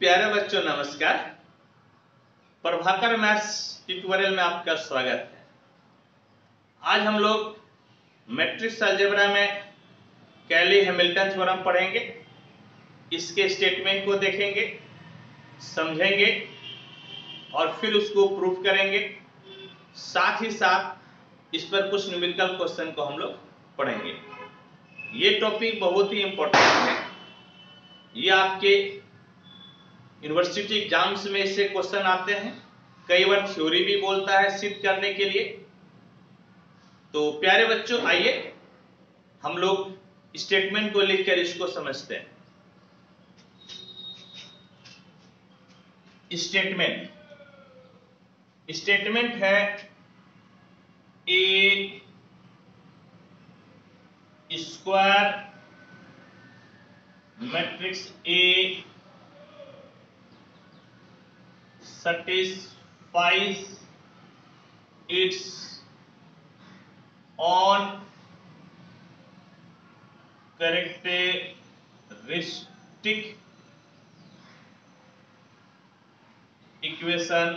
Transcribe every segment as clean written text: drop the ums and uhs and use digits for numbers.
प्यारे बच्चों नमस्कार। प्रभाकर मैथ्स ट्यूटोरियल में आपका स्वागत है। आज हम लोग मैट्रिक्स अलजेब्रा में कैली हैमिल्टन थ्योरम पढ़ेंगे। इसके स्टेटमेंट को देखेंगे, समझेंगे और फिर उसको प्रूफ करेंगे। साथ ही साथ इस पर कुछ न्यूमेरिकल क्वेश्चन को हम लोग पढ़ेंगे। ये टॉपिक बहुत ही इंपॉर्टेंट है। ये आपके यूनिवर्सिटी एग्जाम्स में इससे क्वेश्चन आते हैं। कई बार थ्योरी भी बोलता है सिद्ध करने के लिए। तो प्यारे बच्चों आइए हम लोग स्टेटमेंट को लिखकर इसको समझते हैं। स्टेटमेंट है A square matrix A satisfies its own characteristic equation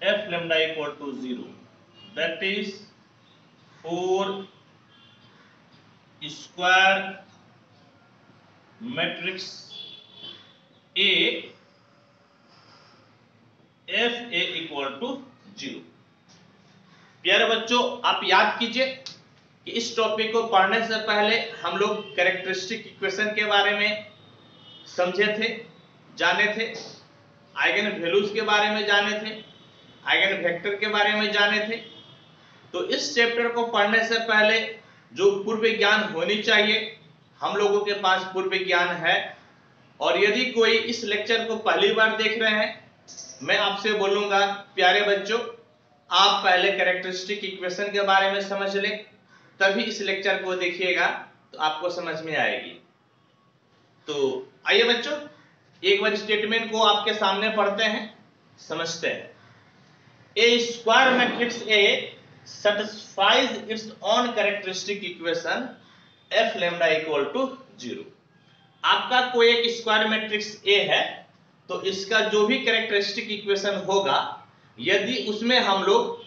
f lambda equal to 0, that is 4 square matrix A f a equal to 0। प्यारे बच्चों आप याद कीजिए कि इस टॉपिक को पढ़ने से पहले हम लोग कैरेक्टरिस्टिक इक्वेशन के बारे में समझे थे, जाने थे, आइगन वैल्यूज के बारे में जाने थे, आइगन वेक्टर के बारे में जाने थे। तो इस चैप्टर को पढ़ने से पहले जो पूर्व ज्ञान होनी चाहिए हम लोगों के पास पूर्व ज्ञान है। और यदि कोई इस लेक्चर को पहली बार देख रहे हैं, मैं आपसे बोलूंगा प्यारे बच्चों आप पहले कैरेक्टरिस्टिक इक्वेशन के बारे में समझ लें, तभी इस लेक्चर को देखिएगा तो आपको समझ में आएगी। तो आइए बच्चों एक बार स्टेटमेंट को आपके सामने पढ़ते हैं, समझते हैं। A square matrix A satisfies its own characteristic equation f lambda equal to 0। आपका कोई एक स्क्वायर मैट्रिक्स ए है तो इसका जो भी कैरेक्टरिस्टिक इक्वेशन होगा, यदि उसमें हम लोग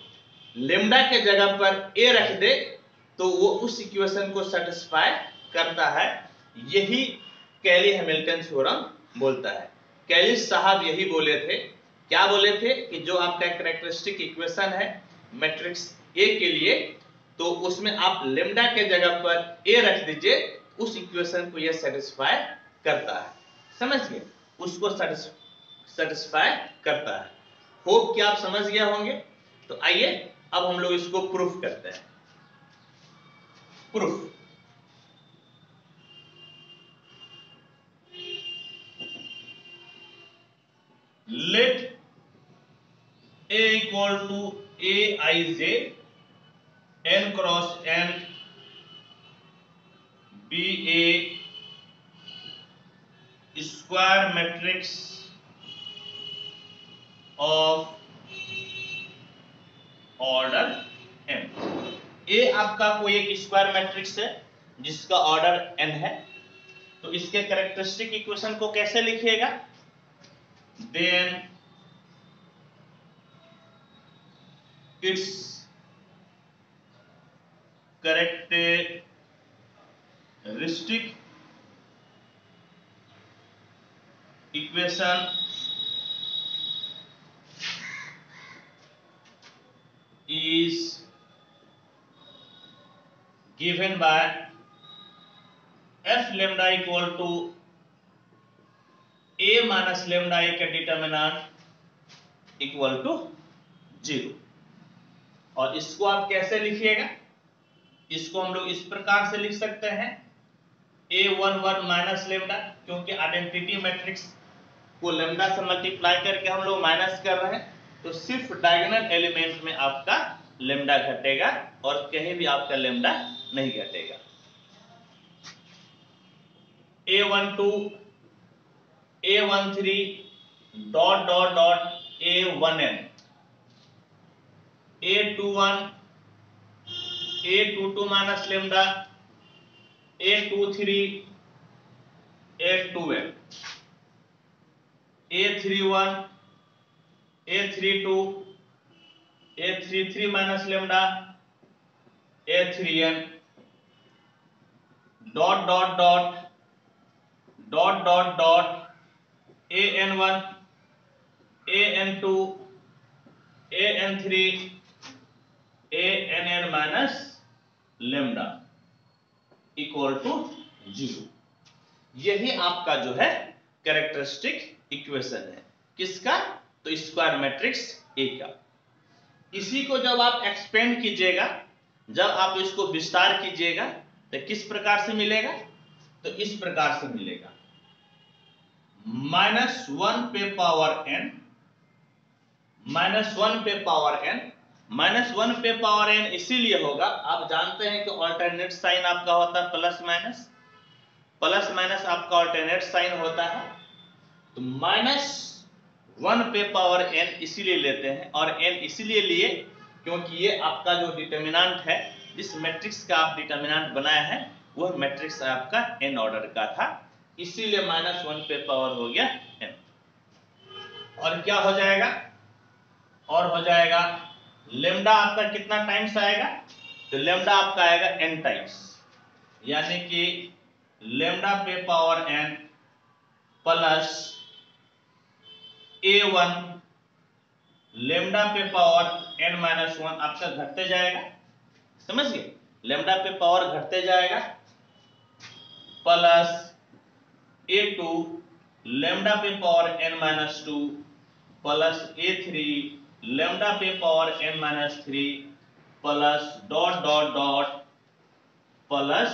लेम्डा के जगह पर ए रख दे तो वो उस इक्वेशन को सेटिस्फाई करता है। यही कैली हैमिल्टन थ्योरम बोलता है। कैली साहब यही बोले थे। क्या बोले थे कि जो आपका कैरेक्टरिस्टिक इक्वेशन है मैट्रिक्स ए के लिए, तो उसमें आप लेम्डा के जगह पर ए रख दीजिए, उस इक्वेशन को यह सेटिस्फाई करता है। समझ गए? उसको सेटिस्फाई करता है। होप कि आप समझ गए होंगे। तो आइए अब हम लोग इसको प्रूफ करते हैं। Proof let A equal to a i j n cross n be a square matrix of order n। A आपका कोई एक स्क्वायर मैट्रिक्स है जिसका ऑर्डर n है। तो इसके कैरेक्टरिस्टिक इक्वेशन को कैसे लिखिएगा? Then its characteristic equation is given by f lambda equal to a minus lambda a का डिटर्मिनेंट इक्वल टू 0। और इसको आप कैसे लिखिएगा? इसको हम लोग इस प्रकार से लिख सकते हैं a11 माइनस लेम्डा, क्योंकि आइडेंटिटी मैट्रिक्स को लेम्डा से मल्टीप्लाई करके हम लोग माइनस कर रहे हैं, तो सिर्फ डायगोनल एलिमेंट में आपका लेम्डा घटेगा और कहीं भी आपका लेम्डा नहीं घटेगा। a12 a13 dot dot dot a1n a21 a22 minus lambda a23 A12 A31 A32 A33 minus lambda A3n dot dot dot dot dot dot an1 an2 an3 ann minus lambda equal to 0। यही आपका जो है characteristic equation है किसका? तो square matrix ए का। इसी को जब आप एक्सपेंड कीजिएगा, जब आप इसको विस्तार कीजिएगा तो किस प्रकार से मिलेगा? तो इस प्रकार से मिलेगा -1 पे पावर n, -1 पे पावर n, -1 पे पावर n इसीलिए होगा, आप जानते हैं कि ऑल्टरनेट साइन आपका होता है प्लस माइनस, प्लस माइनस आपका ऑल्टरनेट साइन होता है। तो -1 पे पावर n इसीलिए लेते हैं, और n इसीलिए लिए क्योंकि ये आपका जो डिटर्मिनेंट है, जिस मैट्रिक्स का आप डिटर्मिनेंट बनाया है वह मैट्रिक्स आपका n ऑर्डर का था, इसीलिए -1 पे पावर हो गया n। और क्या हो जाएगा? और हो जाएगा लेमडा आपका कितना टाइम्स आएगा? तो लेमडा आपका आएगा n टाइम्स, यानी कि लेमडा पे power n plus a1 lambda पे पावर n माइनस 1 आपका घटते जाएगा, समझिए, लेमडा पे पावर घटते जाएगा, प्लस a2 लेमडा पे power n minus 2 plus a3 lambda पे power n minus 3 plus dot dot dot plus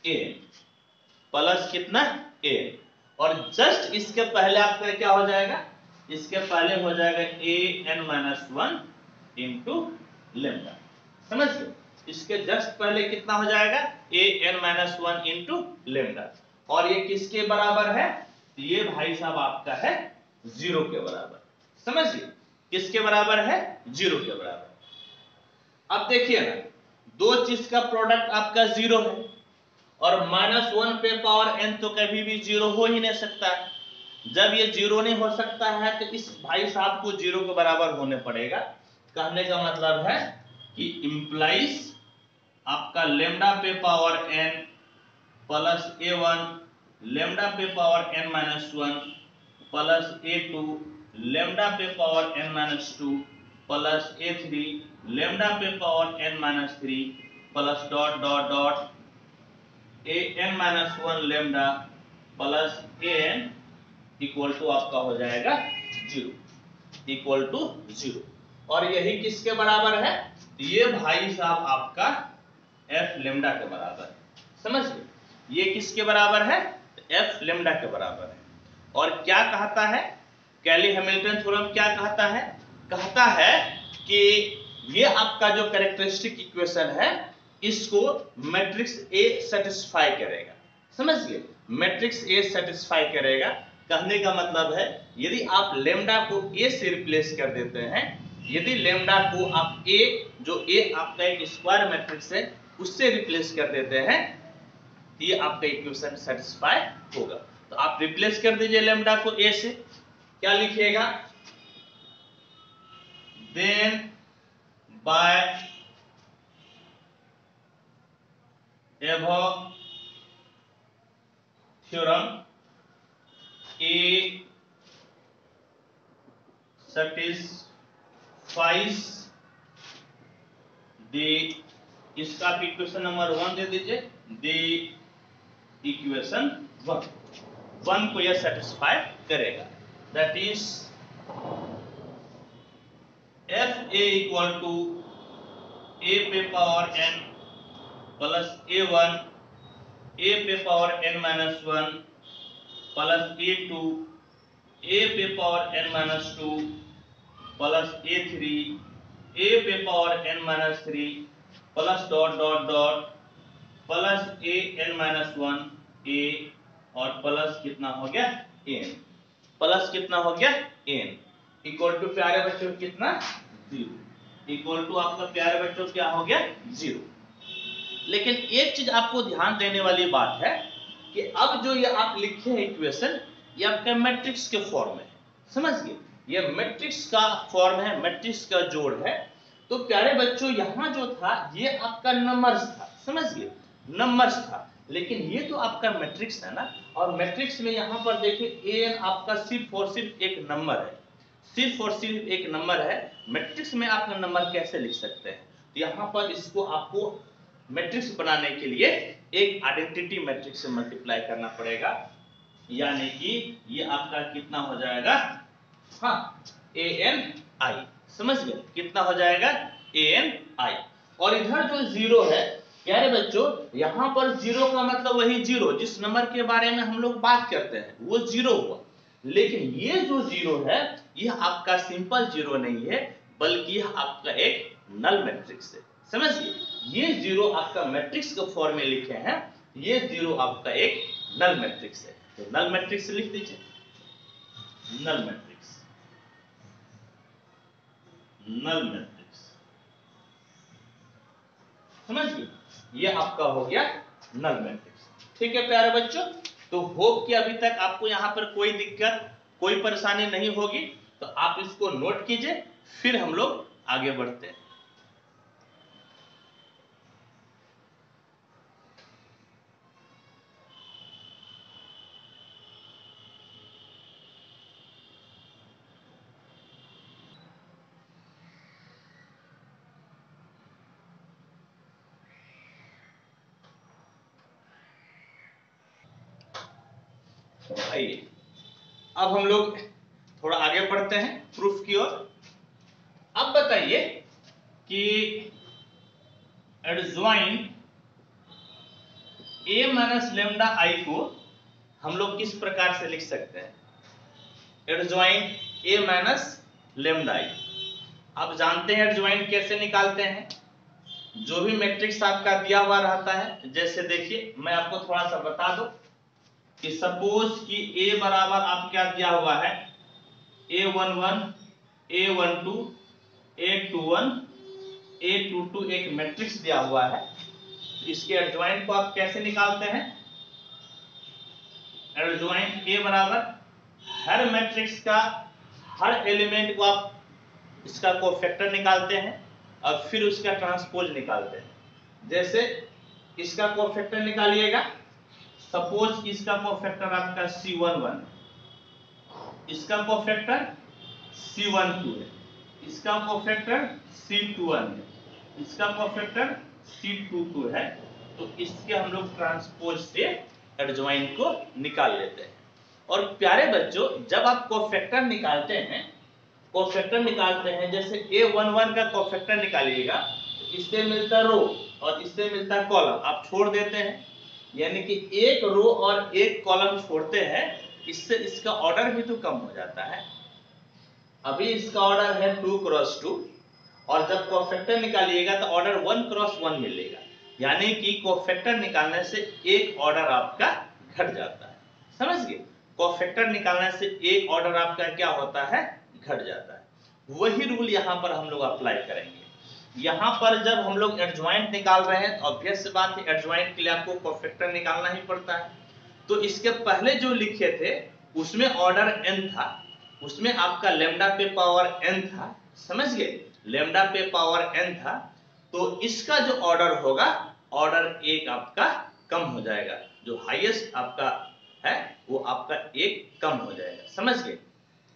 a, plus कितना a। और जस्ट इसके पहले आपका क्या हो जाएगा? इसके पहले हो जाएगा an माइनस 1 इंटू लेमडा, समझ गए? इसके जस्ट पहले कितना हो जाएगा? an minus 1 into lambda. और ये किसके बराबर है? ये भाई साहब आपका है 0 के बराबर, समझिए, किसके बराबर है? 0 के बराबर। अब देखिए ना, दो चीज का प्रोडक्ट आपका 0 है, और -1 पे पावर n तो कभी भी 0 हो ही नहीं सकता है। जब ये 0 नहीं हो सकता है तो इस भाई साहब को 0 के बराबर होने पड़ेगा। कहने का मतलब है कि इंप्लाइज आपका लेमडा पे power n plus a1 lambda पे power n minus 1 plus a2 lambda पे power n minus 2 plus a3 lambda पे power n minus 3 plus dot dot dot an minus 1 lambda plus an equal to आपका हो जाएगा 0, equal to 0। और यही किसके बराबर है? ये भाई साहब आपका f लेमडा के बराबर है, समझ गए? ये किसके बराबर है? f लेमडा के बराबर है। और क्या कहता है कैली हैमिल्टन थ्योरम? क्या कहता है? कहता है कि ये आपका जो कैरेक्टरिस्टिक इक्वेशन है इसको मैट्रिक्स A सेटिस्फाई करेगा, समझ गए? मैट्रिक्स A सेटिस्फाई करेगा। कहने का मतलब है यदि आप लेमडा को A से रिप्लेस कर देते हैं, यदि लेमडा को आप A, जो A आपका एक स्क्वायर मैट्रिक्स है, उससे रिप्लेस कर देते हैं, ये आपका इक्वेशन सेटिस्फाई होगा। तो आप रिप्लेस कर दीजिए लेमडा को A से, क्या लिखिएगा? Then by above theorem A satisfies the, इसका आप इक्वेशन नंबर 1 दे दीजिए, द इक्वेशन 1 को यह सेटिस्फाई करेगा, that is F A equal to a पे power n plus a1 a पे power n minus 1 plus a2 a पे power n minus 2 plus a3 a पे power n minus 3 plus dot dot dot plus a n minus 1 a, और plus कितना हो गया n, plus कितना हो गया n, इक्वल टू प्यारे बच्चों कितना 0, इक्वल टू आपका प्यारे बच्चों क्या हो गया 0। लेकिन एक चीज आपको ध्यान देने वाली बात है कि अब जो ये आप लिखे हैं इक्वेशन, ये आपका मैट्रिक्स के फॉर्म में है, समझ गए, ये मैट्रिक्स का फॉर्म है, मैट्रिक्स का जोड़ है। तो प्यारे बच्चों यहाँ जो था ये आपका नंबर्स था, समझ गए, नंबर्स था, लेकिन ये तो आपका मैट्रिक्स है ना, और मैट्रिक्स में यहाँ पर देखिए an आपका सिर्फ और सिर्फ एक नंबर है, सिर्फ और सिर्फ एक नंबर है। मैट्रिक्स में आप नंबर कैसे लिख सकते हैं, तो यहाँ पर इसको आपको मैट्रिक्स बनाने के लिए एक आइडेंटिटी मैट्रिक्स से मल्टीप्लाई करना पड़ेगा, यानी कि ये आपका कितना हो जाएगा, हाँ ANI, समझ गए, कितना हो जाएगा ANI। और इधर जो जीरो है प्यारे बच्चों, यहाँ पर जीरो का मतलब वही जीरो जिस नंबर के बारे में हम लोग बात करते हैं वो जीरो हुआ, लेकिन ये जो जीरो है यह आपका सिंपल जीरो नहीं है, बल्कि यह आपका एक नल मैट्रिक्स है, समझिए, ये जीरो आपका मैट्रिक्स के फॉर्म में लिखे हैं, ये जीरो आपका एक नल मैट्रिक्स है। तो नल मैट्रिक्स लिख दीजिए, नल मैट्रिक्स, नल मैट्रिक्स, समझिए, ये आपका हो गया नल मैट्रिक्स। ठीक है प्यारे बच्चों, तो होप कि अभी तक आपको यहाँ पर कोई दिक्कत, कोई परेशानी नहीं होगी, तो आप इसको नोट कीजिए, फिर हम लोग आगे बढ़ते हैं। आइए अब हम लोग थोड़ा आगे बढ़ते हैं प्रूफ की ओर। अब बताइए कि एडज्वाइन a माइनस लेमडा आई को हम लोग किस प्रकार से लिख सकते हैं, एडज्वाइन a माइनस लेमडा आई। आप जानते हैं एडज्वाइन कैसे निकालते हैं, जो भी मैट्रिक्स आपका दिया हुआ रहता है, जैसे देखिए मैं आपको थोड़ा सा बता दूं कि सपोज कि a बराबर आप क्या दिया हुआ है, a11 a12 a21 a22 एक मैट्रिक्स दिया हुआ है। इसके एडज्वाइंट को आप कैसे निकालते हैं, एडज्वाइंट a बराबर हर मैट्रिक्स का हर एलिमेंट को आप इसका कोफैक्टर निकालते हैं और फिर उसका ट्रांसपोज निकालते हैं। जैसे इसका कोफैक्टर निकालिएगा, सपोज इसका कोफैक्टर आपका C11, इसका कोफैक्टर C12 है, इसका कोफैक्टर C21 है, इसका कोफैक्टर C22 है, तो इसके हम लोग ट्रांसपोज से एडज्वाइंट को निकाल लेते हैं। और प्यारे बच्चों जब आप कोफैक्टर निकालते हैं, कोफैक्टर निकालते हैं, जैसे A11 का कोफैक्टर निकालिएगा तो इससे मिलता रो और इससे मिलता कॉलम, आप छोड़ देते हैं, यानी कि एक रो और एक कॉलम छोड़ते हैं, इससे इसका ऑर्डर भी तो कम हो जाता है। अभी इसका ऑर्डर है 2 क्रॉस 2 और जब कोफैक्टर निकालिएगा तो ऑर्डर 1 क्रॉस 1 मिलेगा, यानी कि कोफैक्टर निकालने से एक ऑर्डर आपका घट जाता है, समझ गए, कोफैक्टर निकालने से एक ऑर्डर आपका क्या होता है, घट जाता है। वही रूल यहाँ पर हम लोग अप्लाई करेंगे। यहाँ पर जब हम लोग एडज्वाइंट निकाल रहे हैं तो ऑब्वियस सी बात है एडज्वाइंट के लिए आपको कोफैक्टर निकालना ही पड़ता है। तो इसके पहले जो लिखे थे उसमें ऑर्डर n था, उसमें आपका लेमडा पे पावर n था, समझ गए, लेमडा पे पावर n था, तो इसका जो ऑर्डर होगा ऑर्डर एक आपका कम हो जाएगा, जो हाईएस्ट आपका है वो आपका एक कम हो जाएगा, समझ गए,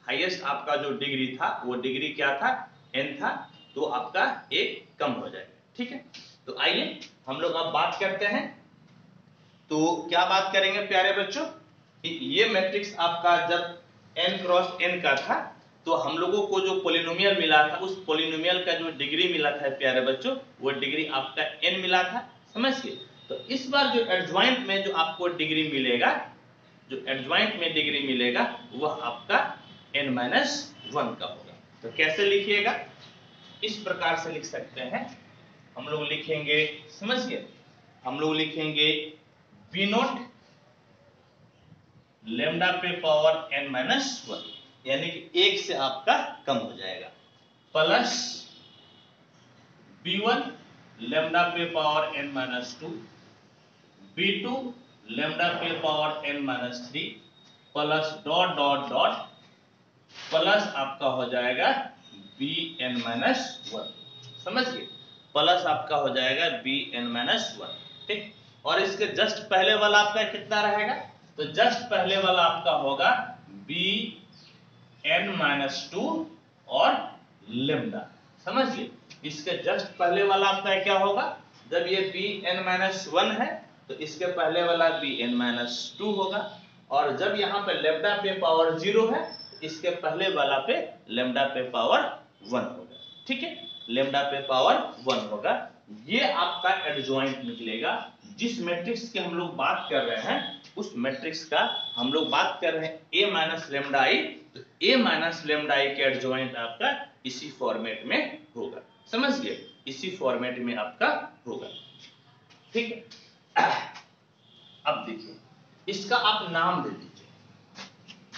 हाईएस्ट आपका जो डिग्री था वो डिग्री क्या था, n था, तो आपका एक कम हो जाएगा। ठीक है, तो आइए हम लोग अब बात करते हैं। तो क्या बात करेंगे प्यारे बच्चों, ये मैट्रिक्स आपका जब n क्रॉस n का था तो हम लोगों को जो पॉलिनोमियल मिला था उस पॉलिनोमियल का जो डिग्री मिला था प्यारे बच्चों वो डिग्री आपका n मिला था, समझ गए। तो इस बार जो एडज्वाइंट में जो आपको डिग्री मिलेगा, जो एडज्वाइंट में डिग्री मिलेगा वह आपका n-1 का होगा। तो कैसे लिखिएगा, इस प्रकार से लिख सकते हैं, हम लोग लिखेंगे, समझिए, हम लोग लिखेंगे b नॉट लेमडा पे पावर n-1, यानी कि एक से आपका कम हो जाएगा, प्लस b1 लेमडा पे पावर n-2, b2 लेमडा पे power n minus 3 plus dot dot dot plus आपका हो जाएगा bn माइनस 1, समझिए, प्लस आपका हो जाएगा bn माइनस 1, ठीक। और इसके जस्ट पहले वाला आपका कितना रहेगा, तो जस्ट पहले वाला आपका होगा bn माइनस 2 और लेमडा, समझिए। इसके जस्ट पहले वाला आपका क्या होगा, जब ये bn माइनस 1 है तो इसके पहले वाला bn माइनस 2 होगा, और जब यहाँ पे लेमडा पे पावर 0 है इसके पहले वाला पे लेमडा पे पावर 1 होगा, ठीक है, लेमडा पे पावर 1 होगा। ये आपका एडजॉइंट निकलेगा। जिस मैट्रिक्स की हम लोग बात कर रहे हैं उस मैट्रिक्स का हम लोग बात कर रहे हैं a माइनस लेमडा आई, तो a माइनस लेमडा आई के एडजॉइंट आपका इसी फॉर्मेट में होगा, समझ गए, इसी फॉर्मेट में आपका होगा, ठीक है। अब देखिए इसका आप नाम दे दीजिए,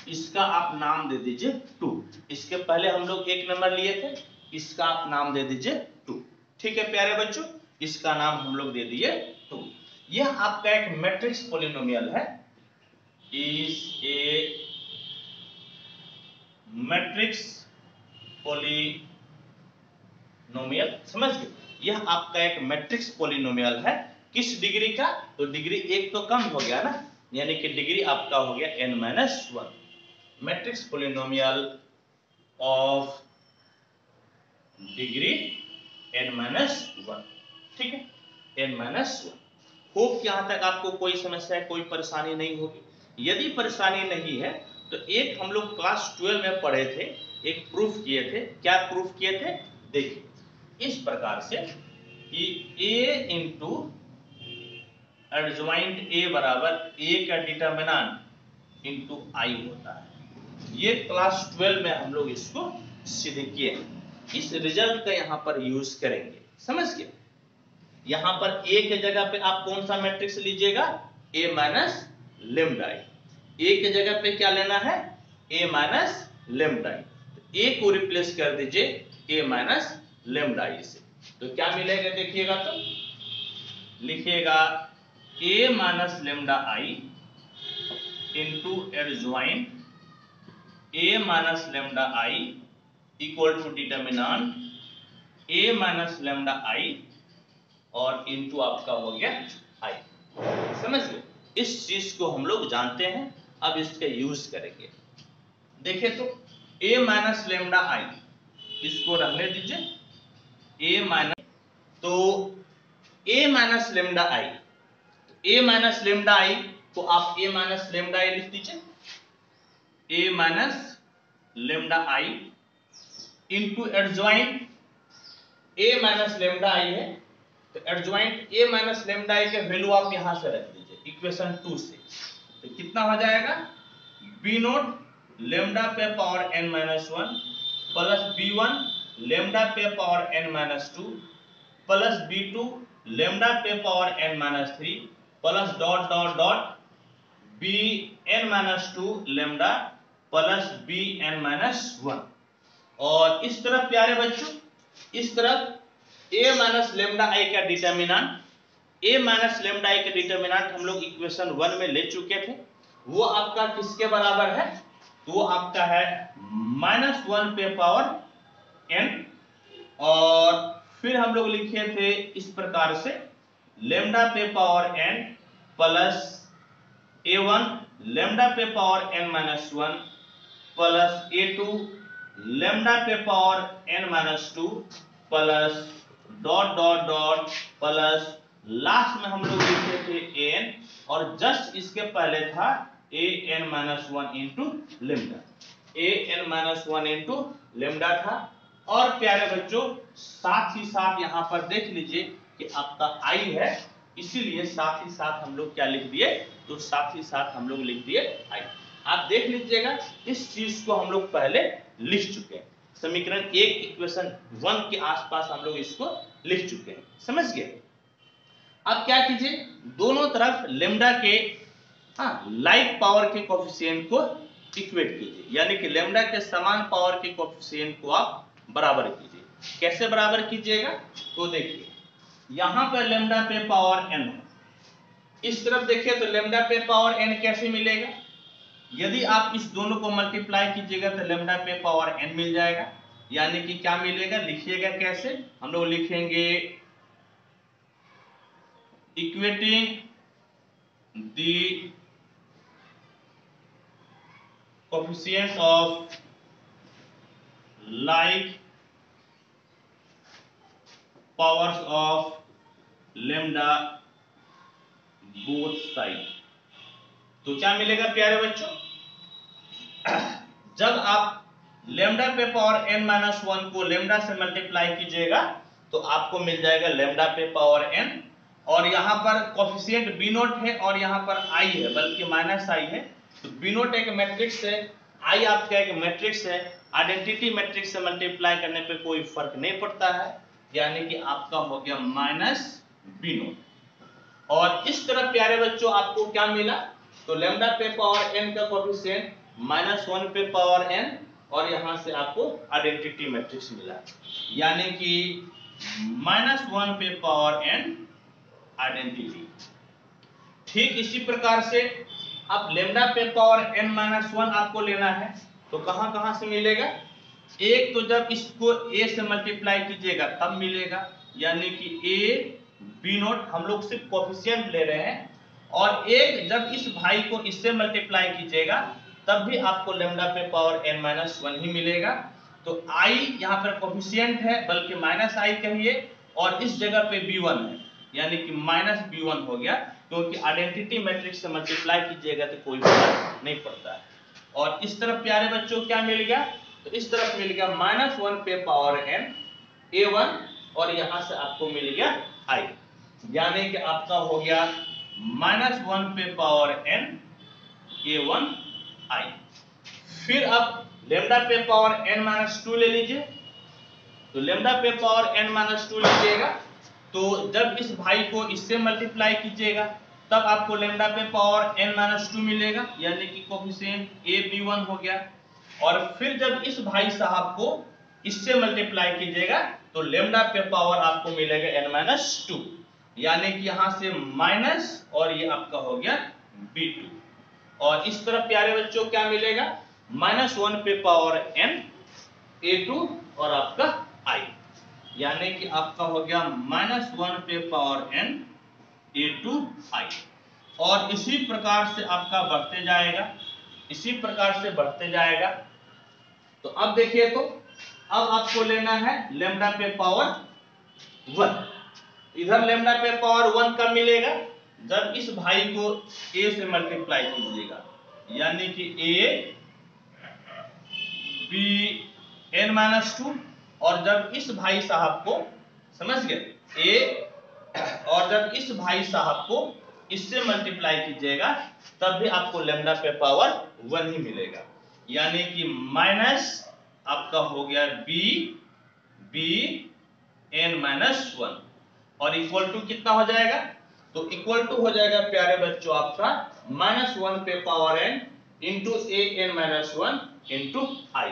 इसका आप नाम दे दीजिए 2, इसके पहले हम लोग 1 नंबर लिए थे, इसका आप नाम दे दीजिए 2, ठीक है प्यारे बच्चों, इसका नाम हम लोग दे दिए 2। यह आपका एक मैट्रिक्स पॉलिनोमियल है, इज ए मैट्रिक्स पॉलिनोमियल, समझ गए, यह आपका एक मैट्रिक्स पॉलिनोमियल है। किस डिग्री का, तो डिग्री 1 तो कम हो गया ना, यानी कि डिग्री आपका हो गया n minus 1, matrix polynomial of degree n minus 1, ठीक है, n माइनस 1। होप कि यहां तक आपको कोई समस्या, कोई परेशानी नहीं होगी। यदि परेशानी नहीं है तो एक हम लोग क्लास 12 में पढ़े थे, एक प्रूफ किए थे, क्या प्रूफ किए थे, देखिए इस प्रकार से कि a इंटू एडजॉइंट a बराबर a का डिटर्मिनेंट इंटू i होता है। ये क्लास 12 में हम लोग इसको सिद्ध किए हैं, इस रिजल्ट का यहाँ पर यूज करेंगे, समझ गए। यहाँ पर a के जगह पे आप कौन सा मैट्रिक्स लीजिएगा, a minus lambda I, a के जगह पे क्या लेना है, a माइनस लेमडा आई, तो a को रिप्लेस कर दीजिए a माइनस लेमडा आई से, तो क्या मिलेगा देखिएगा, तो लिखिएगा a minus lambda I into adjoint a minus lambda I equal to determinant a minus lambda I और इंटू आपका हो गया i, समझ गए। इस चीज को हम लोग जानते हैं, अब इसका यूज करेंगे। देखिए तो a माइनस लेमडा आई, इसको रखने दीजिए a माइनस, तो a minus lambda I, a minus lambda आई को आप a माइनस लेमडा आई लिख दीजिए, a minus lambda I into adjoint a minus lambda आई है, तो एडजॉइंट a माइनस लेमडा आई के वैल्यू आप यहां से रख दीजिए इक्वेशन 2 से, तो कितना हो जाएगा, b नोट लेमडा पे power n minus 1 plus b1 lambda पे power n minus 2 plus b2 lambda पे power n minus 3 plus dot dot dot bn minus 2 lambda plus bn minus 1, और इस तरफ प्यारे बच्चों, इस तरफ a माइनस लेमडा आई का डिटर्मिनेंट, a माइनस लेमडा आई का डिटर्मिनेंट हम लोग इक्वेशन 1 में ले चुके थे, वो आपका किसके बराबर है, तो वो आपका है -1 पे पावर n, और फिर हम लोग लिखे थे इस प्रकार से लेमडा पे power n plus a1 lambda पे power n minus 1 plus a2 lambda पे power n minus 2 plus dot dot dot plus last में हम लोग लिखे थे an, और जस्ट इसके पहले था an minus 1 into lambda, an minus 1 into lambda था। और प्यारे बच्चों साथ ही साथ यहाँ पर देख लीजिए कि आपका i है, इसीलिए साथ ही साथ हम लोग क्या लिख दिए, तो साथ ही साथ हम लोग लिख दिए i। आप देख लीजिएगा इस चीज को हम लोग पहले लिख चुके हैं, समीकरण 1 इक्वेशन 1 के आसपास हम लोग इसको लिख चुके हैं, समझ गए। अब क्या कीजिए, दोनों तरफ लेमडा के लाइक पावर के कोएफिशिएंट को इक्वेट कीजिए, यानी कि लेमडा के समान पावर के कोएफिशिएंट को आप बराबर कीजिए। कैसे बराबर कीजिएगा, तो देखिए यहां पर लेमडा पे पावर n है, इस तरफ देखिए तो लेमडा पे पावर n कैसे मिलेगा, यदि आप इस दोनों को मल्टीप्लाई कीजिएगा तो लेमडा पे पावर n मिल जाएगा। यानी कि क्या मिलेगा, लिखिएगा कैसे, हम लोग लिखेंगे equating the coefficients of like powers of lambda both side। तो क्या मिलेगा प्यारे बच्चों, जब आप लेमडा पे पावर n माइनस वन को लेमडा से मल्टीप्लाई कीजिएगा तो आपको मिल जाएगा लेमडा पे पावर n, और यहाँ पर कोफिशिएंट बी नोट है और यहाँ पर i है, बल्कि माइनस i है। तो बी नोट एक मैट्रिक्स है, i आपका एक मैट्रिक्स है, आइडेंटिटी मैट्रिक्स से मल्टीप्लाई करने पे कोई फर्क नहीं पड़ता है, यानी कि आपका हो गया माइनस बी नोट। और इस तरह प्यारे बच्चों आपको क्या मिला, तो लेमडा पे पावर n का कोफिशिएंट माइनस वन पे पावर n, और यहां से आपको आइडेंटिटी मैट्रिक्स मिला, यानी कि माइनस वन पे पावर n आइडेंटिटी। ठीक इसी प्रकार से अब लेमडा पे पावर n माइनस वन आपको लेना है, तो कहां कहां से मिलेगा, एक तो जब इसको a से मल्टीप्लाई कीजिएगा तब मिलेगा, यानी कि a b नोट हम लोग सिर्फ कोफिशिएंट ले रहे हैं, और एक जब इस भाई को इससे मल्टीप्लाई कीजिएगा तब भी आपको लेमडा पे पावर n माइनस वन ही मिलेगा। तो i यहाँ पर कोफिशिएंट है, बल्कि माइनस i कहिए, और इस जगह पे b1 है, यानी कि माइनस b1 हो गया, क्योंकि आइडेंटिटी मैट्रिक्स से मल्टीप्लाई कीजिएगा तो कोई फर्क नहीं पड़ता है। और इस तरफ प्यारे बच्चों क्या मिल गया, तो इस तरफ मिल गया माइनस वन पे पावर n a1, और यहां से आपको मिल गया i, यानी कि आपका हो गया माइनस वन पे पावर n a1 i। फिर अब लेमडा पे पावर n माइनस टू ले लीजिए, तो लेमडा पे पावर n माइनस टू लीजिएगा, तो जब इस भाई को इससे मल्टीप्लाई कीजिएगा तब आपको लेमडा पे पावर n माइनस टू मिलेगा, यानी कि कोफिशिएंट a b1 हो गया। और फिर जब इस भाई साहब को इससे मल्टीप्लाई कीजिएगा तो लेमडा पे पावर आपको मिलेगा n माइनस टू, यानी कि यहां से माइनस, और ये आपका हो गया b2। और इस तरफ प्यारे बच्चों क्या मिलेगा, माइनस वन पे पावर n a2 और आपका i, यानी कि आपका हो गया माइनस वन पे पावर n a2 i। और इसी प्रकार से आपका बढ़ते जाएगा, इसी प्रकार से बढ़ते जाएगा। तो अब देखिए, तो अब आपको लेना है लेमडा पे पावर वन। इधर लेमडा पे पावर वन कब मिलेगा, जब इस भाई को a से मल्टीप्लाई कीजिएगा, यानी कि a b n minus two, और जब इस भाई साहब को, समझ गए, a, और जब इस भाई साहब को इससे मल्टीप्लाई कीजिएगा तब भी आपको लेमडा पे पावर वन ही मिलेगा, यानी कि माइनस आपका हो गया b n माइनस वन, और इक्वल टू कितना हो जाएगा, तो इक्वल टू हो जाएगा प्यारे बच्चों आपका माइनस वन पे power n into a n minus one into i।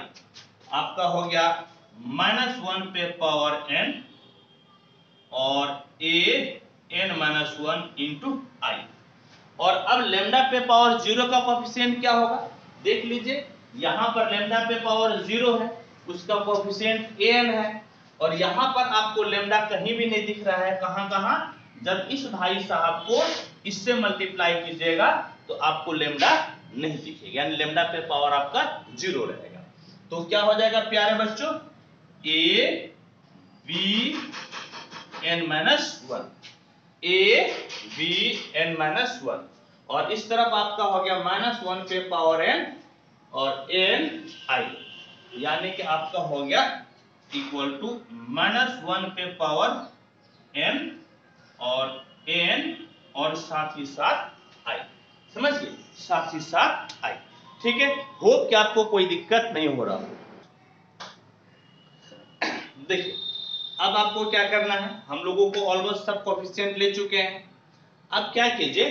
आपका हो गया माइनस वन पे पावर n और a n minus one into i। और अब लेमडा पे पावर जीरो का कोफिशिएंट क्या होगा, देख लीजिए, यहां पर लेमडा पे पावर जीरो है, उसका कोफिशिएंट an है, और यहां पर आपको लेमडा कहीं भी नहीं दिख रहा है, कहां कहां, जब इस भाई साहब को इससे मल्टीप्लाई कीजिएगा तो आपको लेमडा नहीं दिखेगा, यानी लेमडा पे पावर आपका जीरो रहेगा। तो क्या हो जाएगा प्यारे बच्चों, a b n minus one, a b n minus one, और इस तरफ आपका हो गया माइनस वन पे पावर n और n i, यानी कि आपका हो गया इक्वल टू माइनस वन पे पावर n और n और साथ ही साथ i, समझ गए, साथ ही साथ i। ठीक है, होप कि आपको कोई दिक्कत नहीं हो रहा हो। देखिए, अब आपको क्या करना है, हम लोगों को ऑलमोस्ट सब कोफिशिएंट ले चुके हैं। अब क्या कीजिए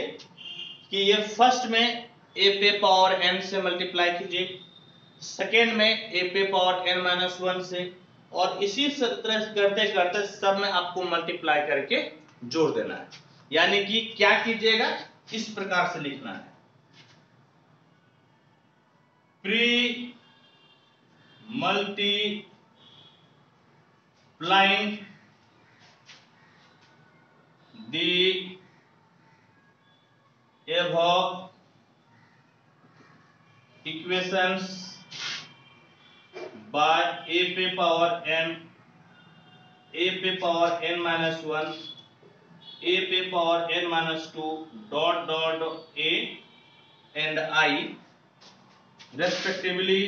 कि ये फर्स्ट में a पे पावर n से मल्टीप्लाई कीजिए, सेकेंड में a पे पावर n माइनस वन से, और इसी तरह करते करते सब में आपको मल्टीप्लाई करके जोड़ देना है। यानी कि क्या कीजिएगा, इस प्रकार से लिखना है, pre multiplying the above equations by a पे पावर n, a पे पावर n minus 1, a पे power n minus 2 dot dot a and I respectively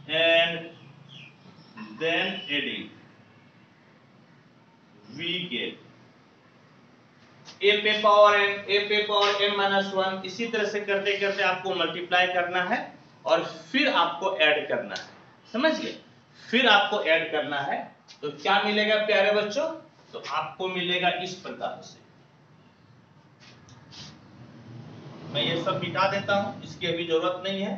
and then adding we get a पे पावर n minus 1। इसी तरह से करते करते आपको मल्टीप्लाई करना है और फिर आपको ऐड करना है, समझ गए? फिर आपको ऐड करना है तो क्या मिलेगा प्यारे बच्चों? तो आपको मिलेगा इस प्रकार से। मैं ये सब मिटा देता हूं, इसकी अभी जरूरत नहीं है।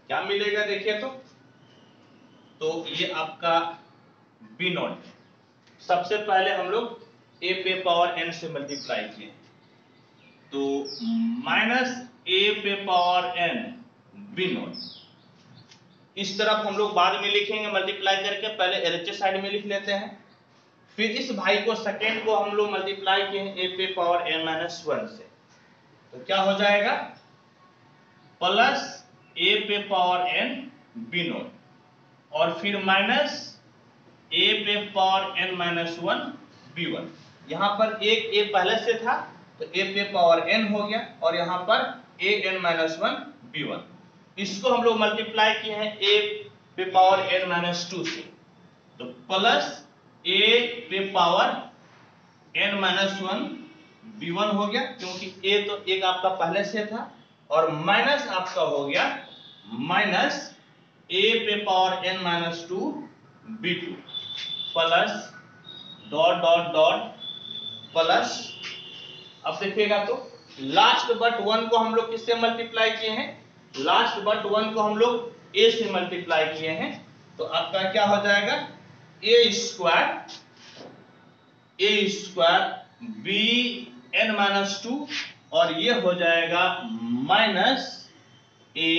क्या मिलेगा देखिए तो ये आपका बी नॉट। सबसे पहले हम लोग a पे पावर n से मल्टीप्लाई किए तो माइनस a पे पावर n बी नॉट। इस तरफ हम लोग बाद में लिखेंगे मल्टीप्लाई करके, पहले LHS साइड में लिख लेते हैं। फिर इस भाई को सेकेंड को हम लोग मल्टीप्लाई किए a पे पावर n माइनस 1 से, तो क्या हो जाएगा? प्लस a पे पावर n बी नॉट और फिर माइनस a पे पावर n माइनस 1 b1। यहाँ पर एक a पहले से था तो a पे पावर n हो गया और यहाँ पर a n माइनस 1 b1। इसको हम लोग मल्टीप्लाई किए हैं a पे पावर n माइनस 2 से, तो प्लस a पे पावर n माइनस 1 b1 हो गया, क्योंकि a तो एक आपका पहले से था, और माइनस आपका हो गया माइनस a पे power n minus 2 b2 plus dot dot dot plus. अब देखिएगा तो लास्ट बट 1 को हम लोग किससे मल्टीप्लाई किए हैं? लास्ट बट 1 को हम लोग a से मल्टीप्लाई किए हैं, तो आपका क्या हो जाएगा? a square b n minus 2 और ये हो जाएगा minus a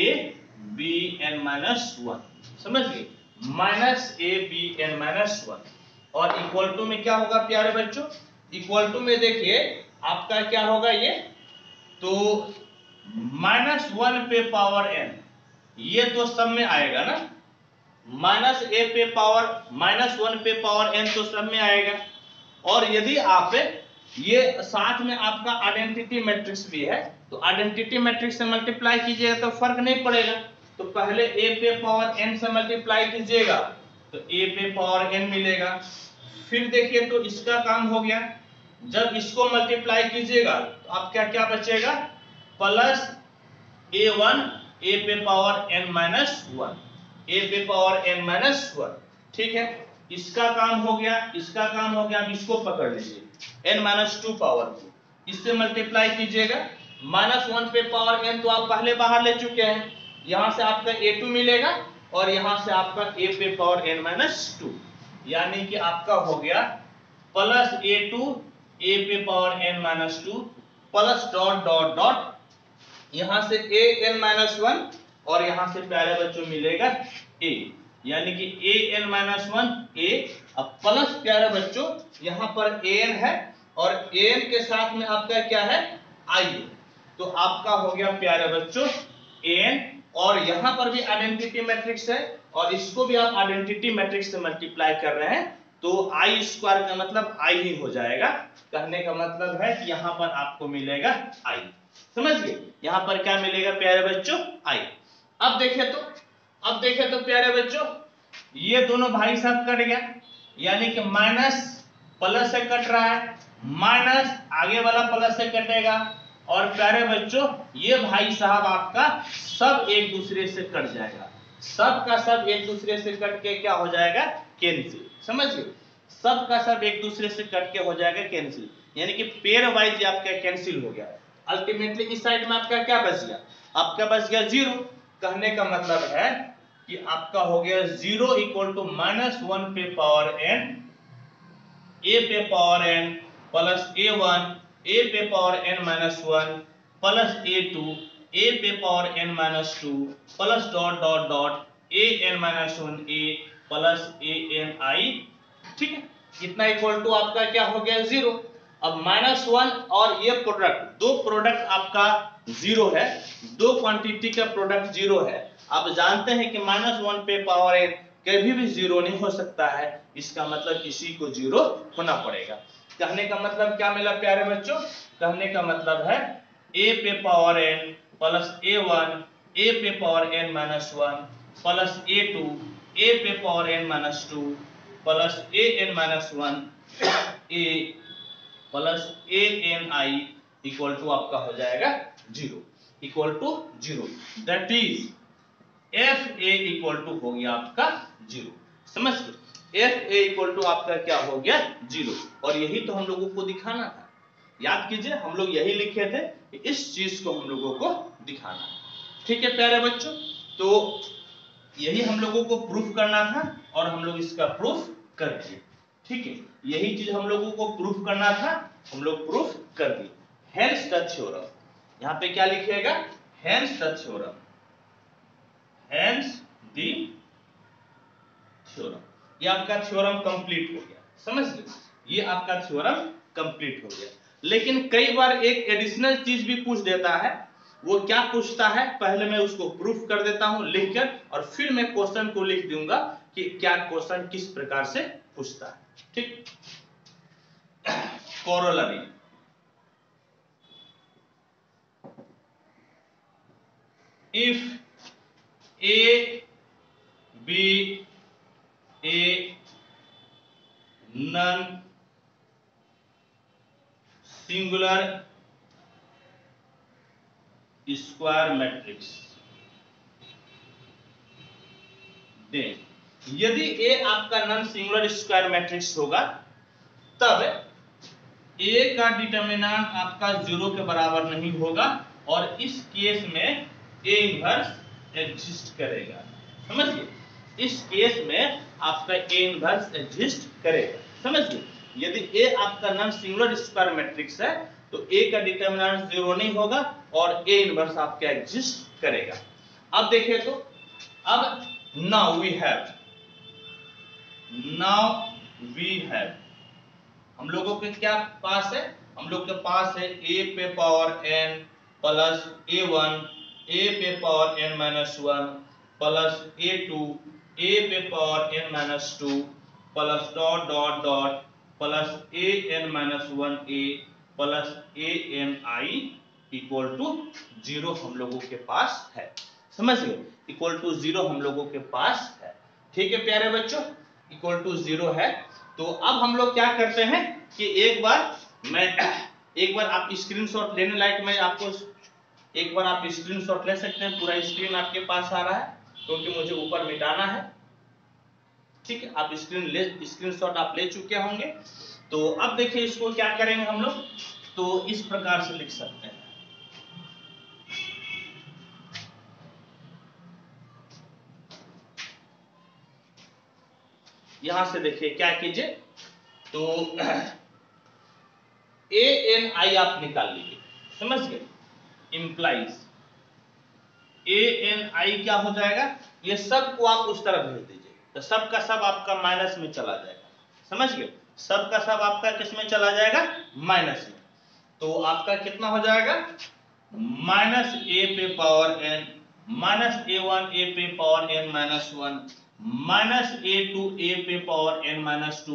b n minus 1। समझ गए? Minus a b n minus 1 और इक्वल टू में क्या होगा प्यारे बच्चों? इक्वल टू में देखिए आपका क्या होगा ये, तो माइनस 1 पे पावर n, ये तो सब में आएगा ना, माइनस a पे पावर माइनस 1 पे पावर n तो सब में आएगा। और यदि आप ये साथ में आपका आइडेंटिटी मैट्रिक्स भी है तो आइडेंटिटी मैट्रिक्स से मल्टीप्लाई कीजिएगा तो फर्क नहीं पड़ेगा। तो पहले a पे पावर n से मल्टीप्लाई कीजिएगा तो a पे पावर n मिलेगा। फिर देखिए तो इसका काम हो गया, जब इसको मल्टीप्लाई कीजिएगा तो आप क्या क्या बचेगा? प्लस a1 a पे पावर n माइनस 1, a पे पावर n माइनस 1। ठीक है, इसका काम हो गया, इसका काम हो गया। अब इसको पकड़ लीजिए n माइनस 2 पावर को, इससे मल्टीप्लाई कीजिएगा। माइनस 1 पे पावर n तो आप पहले बाहर ले चुके हैं, यहां से आपका a2 मिलेगा और यहां से आपका a पे पावर n माइनस 2, यानी कि आपका हो गया प्लस a2 a पे power n minus 2 plus dot dot dot यहां से a n माइनस 1 और यहां से प्यारे बच्चों मिलेगा a, यानी कि a n माइनस 1 a। अब प्लस प्यारे बच्चों यहां पर a n है और a n के साथ में आपका क्या है? I, तो आपका हो गया प्यारे बच्चों a n, और यहां पर भी आइडेंटिटी मैट्रिक्स है और इसको भी आप आइडेंटिटी मैट्रिक्स से मल्टीप्लाई कर रहे हैं तो आई स्क्वायर का मतलब आई ही हो जाएगा। कहने का मतलब है कि यहां पर आपको मिलेगा आई। समझ गए? यहां पर क्या मिलेगा प्यारे बच्चों? आई। अब देखें तो प्यारे बच्चों ये दोनों भाई साहब कट गया, यानी कि माइनस प्लस से कट रहा है, माइनस आगे वाला प्लस से कटेगा, और प्यारे बच्चों ये भाई साहब आपका सब एक दूसरे से कट जाएगा, सब का सब एक दूसरे से कट के क्या हो जाएगा? कैंसिल। समझ गए? सब का सब एक दूसरे से कट के हो जाएगा कैंसिल। यानी कि पेयर वाइज आपका कैंसिल हो गया। अल्टीमेटली इस साइड में आपका क्या बच गया, आपका बच गया 0। कहने का मतलब है कि आपका हो गया 0 इक्वल टू -1 पे पावर n, a पे power n plus a1, a पे power n minus 1 plus a2, a पे power n minus 2 plus dot dot dot a n minus 1 a plus a n i। ठीक है, इतना equal to आपका क्या हो गया 0। अब -1 और ये प्रोडक्ट, दो प्रोडक्ट आपका 0 है, दो क्वांटिटी का प्रोडक्ट 0 है। आप जानते हैं कि -1 पे पावर n कभी भी 0 नहीं हो सकता है, इसका मतलब इसी को 0 होना पड़ेगा। कहने का मतलब क्या मिला प्यारे बच्चों, कहने का मतलब है a पे power n plus a1, a पे power n minus 1 plus a2, a पे power n minus 2 plus a n minus 1 a plus a n i equal to आपका हो जाएगा 0, equal to 0। That is F A equal to हो गया आपका 0। समझ गए, एफ ए इक्वल टू आपका क्या हो गया 0। और यही तो हम लोगों को दिखाना था, याद कीजिए हम लोग यही लिखे थे कि इस चीज को हम लोगों को दिखाना है। ठीक है प्यारे बच्चों, तो यही हम लोगों को प्रूफ करना था और हम लोग इसका प्रूफ कर दिए। ठीक है, यही चीज हम लोगों को प्रूफ करना था, हम लोग प्रूफ कर दिए। हेंस द थ्योरम, यहाँ पे क्या लिखेगा, hence the theorem, hence the theorem. ये आपका थ्योरम कंप्लीट हो गया। समझ गए, ये आपका थ्योरम कंप्लीट हो गया। लेकिन कई बार एक एडिशनल चीज भी पूछ देता है, वो क्या पूछता है पहले मैं उसको प्रूफ कर देता हूं लिखकर, और फिर मैं क्वेश्चन को लिख दूंगा कि क्या क्वेश्चन किस प्रकार से पूछता है। ठीक, corollary, if A be a non singular square matrix, then यदि ए आपका नॉन सिंगुलर स्क्वायर मैट्रिक्स होगा तब ए का डिटर्मिनेंट आपका 0 के बराबर नहीं होगा, और इस केस में ए इनवर्स एग्जिस्ट करेगा। समझ गए, इस केस में आपका ए इनवर्स एग्जिस्ट करेगा। समझ गए, यदि ए आपका नॉन सिंगुलर स्क्वायर मैट्रिक्स है तो ए का डिटर्मिनेंट 0 नहीं होगा और ए इनवर्स आपका एग्जिस्ट करेगा। अब देखिए तो, अब नाउ वी हैव हम लोगों के क्या पास है, हम लोग के पास है a पे power n plus a1, a पे power n minus 1 plus a2, a पे power n minus 2 plus dot dot dot plus a n minus 1a plus a n i equal to 0 हम लोगों के पास है। समझ गए, इक्वल टू 0 हम लोगों के पास है। ठीक है प्यारे बच्चों, इक्वल टू 0 है। तो अब हम लोग क्या करते हैं कि एक बार आप स्क्रीनशॉट लेने लायक, मैं आपको एक बार आप स्क्रीनशॉट ले सकते हैं, पूरा स्क्रीन आपके पास आ रहा है क्योंकि मुझे ऊपर मिटाना है। ठीक है, आप स्क्रीनशॉट आप ले चुके होंगे। तो अब देखिए इसको क्या करेंगे हम लोग, तो इस प्रकार से लिख सकते हैं। यहां से देखिए क्या कीजिए, तो ए एन आई आप निकाल लीजिए। समझ गए, इंप्लाइज ए एन आई क्या हो जाएगा, ये सब को आप उस तरफ भेज दीजिए तो सब का सब आपका माइनस में चला जाएगा। समझ गए, सब का सब आपका किस में चला जाएगा, माइनस में। तो आपका कितना हो जाएगा, माइनस ए पे पावर एन माइनस a1 ए पे power n minus 1 minus a2 ए पे power n minus 2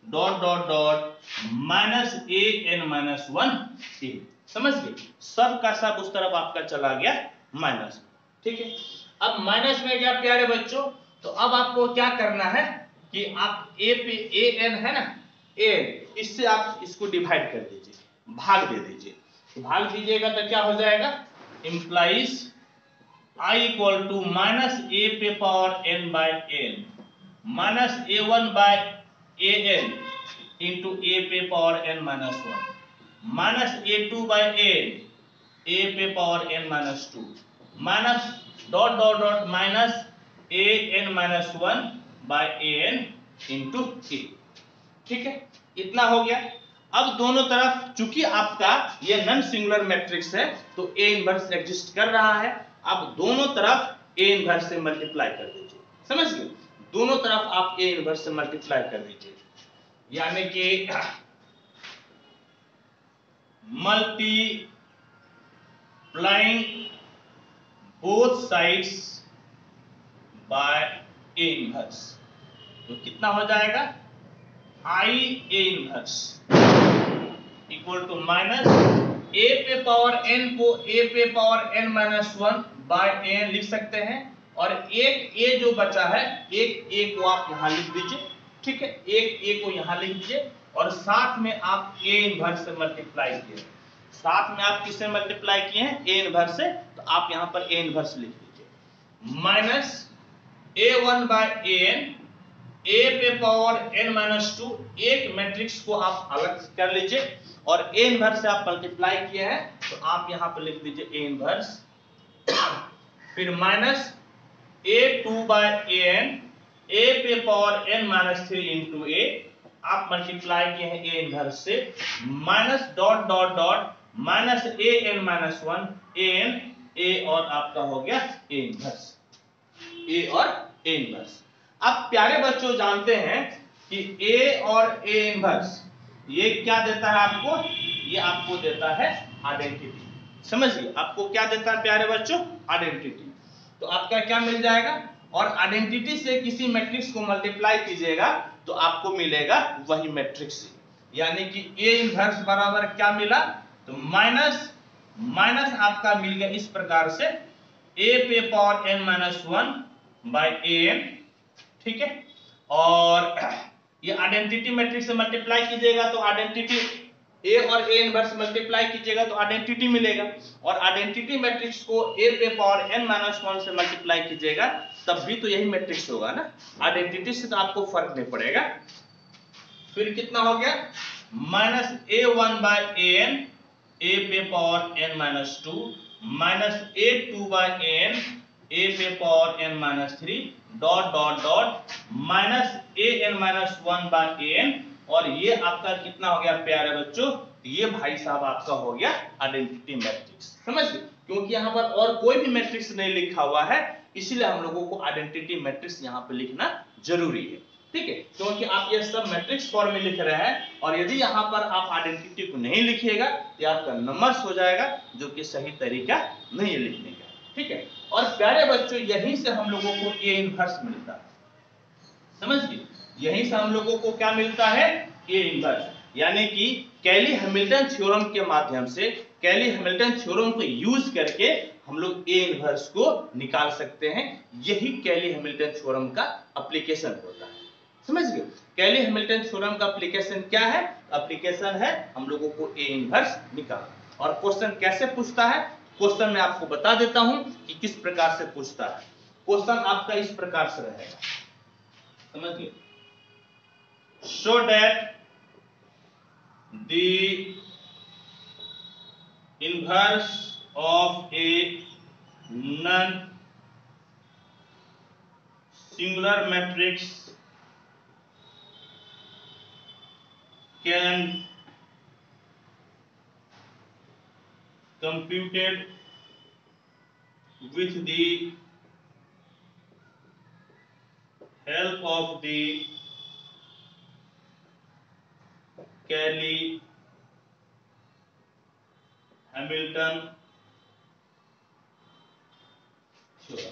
dot dot dot minus a n minus 1 a। समझ गए, सब का सब उस तरफ आपका चला गया माइनस में। ठीक है, अब माइनस में गया प्यारे बच्चों, तो अब आपको क्या करना है कि आप a पे a n है ना, a इससे आप इसको डिवाइड कर दीजिए, भाग दे दीजिए। भाग दीजिएगा तो क्या हो जाएगा, implies I equal to minus A पे power n by n minus a1 by an into A पे power n minus 1 minus A2 by N, A पे power n minus 2 minus dot dot dot minus an minus 1 by an into A. ठीक है, इतना हो गया। अब दोनों तरफ चूंकि आपका ये नॉन सिंगुलर मैट्रिक्स है तो A इनवर्स एग्जिस्ट कर रहा है। अब दोनों तरफ A इनवर्स से मल्टीप्लाई कर दीजिए, समझ गए? दोनों तरफ आप A इनवर्स से मल्टीप्लाई कर दीजिए, यानी कि multiplying both sides by A inverse, तो कितना हो जाएगा? I A inverse equal to minus A पे पावर n को A पे power n minus 1 by n लिख सकते हैं, और एक A जो बचा है, एक A को आप यहां लिख दीजिए। ठीक है, एक A को यहां लिख दीजिए, और साथ में आप A इनवर्स से मल्टीप्लाई किए। साथ में आप किससे मल्टीप्लाई किए हैं? A इनवर्स से, तो आप यहां पर A इनवर्स लिख दीजिए। Minus A1 by an, A पे पावर n माइनस 2, एक मैट्रिक्स को आप अलग कर लीजिए, और A इनवर्स से आप मल्टीप्लाई किए हैं, तो आप यहां पर लिख दीजिए A इनवर्स। फिर minus A2 by an, A पे power n minus 3 into A, आप मल्टीप्लाई किए हैं A इनवर्स से, minus dot dot dot minus an minus 1 an, A और आपका हो गया A इनवर्स, A और A इनवर्स। अब प्यारे बच्चों जानते हैं कि A और A इनवर्स ये क्या देता है आपको? ये आपको देता है आइडेंटिटी। समझिए, आपको क्या देता है प्यारे बच्चों? आइडेंटिटी। तो आपका क्या मिल जाएगा? और आइडेंटिटी से किसी मैट्रिक्स को मल्टीप्लाई कीजिएगा तो आपको मिलेगा वही मैट्रिक्स, यानी कि A इनवर्स बराबर क्या मिला? तो माइनस माइनस आपका मिल गया इस प्रकार से A पे power n minus 1 by an। ठीक है, और ये आइडेंटिटी मैट्रिक्स से मल्टीप्लाई कीजिएगा तो आइडेंटिटी A और A इनवर्स मल्टीप्लाई कीजिएगा तो आइडेंटिटी मिलेगा, और आइडेंटिटी मैट्रिक्स को A पे पावर n माइनस 1 से मल्टीप्लाई कीजिएगा तब भी तो यही मैट्रिक्स होगा ना, आइडेंटिटी से तो आपको फर्क नहीं पड़ेगा। फिर कितना हो गया? Minus A1 by an, A पे power n minus 2, minus A2 by an, A पे power n minus 3, dot dot dot minus an minus 1 by an, और ये आपका कितना हो गया प्यारे बच्चों? ये भाई साहब आपका हो गया आइडेंटिटी मैट्रिक्स। समझ गए? क्योंकि यहाँ पर और कोई भी मैट्रिक्स नहीं लिखा हुआ है, इसलिए हम लोगों को आइडेंटिटी मैट्रिक्स यहाँ पे लिखना जरूरी है। ठीक है, क्योंकि आप ये सब मैट्रिक्स फॉर्म में लिख रहे हैं, और यदि यहाँ पर आप आइडेंटिटी को नहीं लिखिएगा तो आपका नंबर्स हो जाएगा, जो कि सही तरीका नहीं है लिखने का। ठीक है, और प्यारे बच्चों यहीं से हम लोगों को A इनवर्स मिलता है। समझ गए? यहीं से हम लोगों को क्या मिलता है? A इनवर्स, यानी कि कैली हैमिल्टन थ्योरम के माध्यम से, कैली हैमिल्टन थ्योरम को यूज करके हम लोग A इनवर्स को निकाल सकते हैं। यही कैली हैमिल्टन थ्योरम का एप्लीकेशन होता है। समझ गए? कैली हैमिल्टन थ्योरम का एप्लीकेशन क्या है? एप्लीकेशन है हम लोगों को A इनवर्स निकालना। और क्वेश्चन कैसे पूछता है? क्वेश्चन मैं आपको बता देता हूं कि किस प्रकार से पूछता है। क्वेश्चन आपका इस प्रकार से रहेगा, समझिए। Show that the inverse of A non singular matrix can computed with the help of the Cayley Hamilton theorem.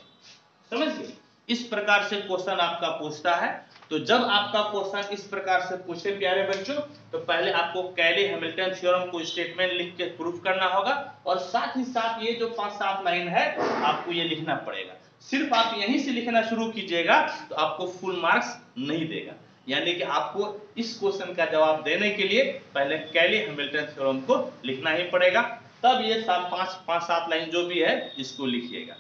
समझिए, इस प्रकार से क्वेश्चन आपका पूछता है। तो जब आपका क्वेश्चन इस प्रकार से पूछे प्यारे बच्चों, तो पहले आपको कैली हैमिल्टन थ्योरम को स्टेटमेंट लिख के प्रूफ करना होगा, और साथ ही साथ ये जो 5-7 लाइन है आपको ये लिखना पड़ेगा। सिर्फ आप यहीं से लिखना शुरू कीजिएगा तो आपको फुल मार्क्स नहीं देगा, यानी कि आपको इस क्वेश्चन का जवाब देने के लिए पहले कैली हैमिल्टन थ्योरम को लिखना ही पड़ेगा, तब ये 5-7 लाइन जो भी है इसको लिखिएगा।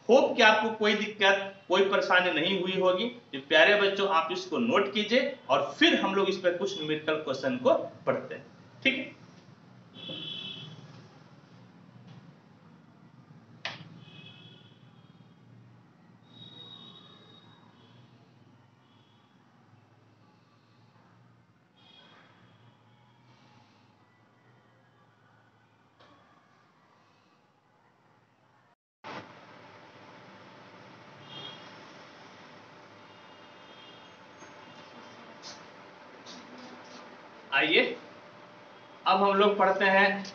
होप कि आपको कोई दिक्कत, कोई परेशानी नहीं हुई होगी। तो प्यारे बच्चों आप इसको नोट कीजिए, और फिर हम लोग इस पर कुछ न्यूमेरिकल क्वेश्चन को पढ़ते हैं। ठीक है। आइए अब हम लोग पढ़ते हैं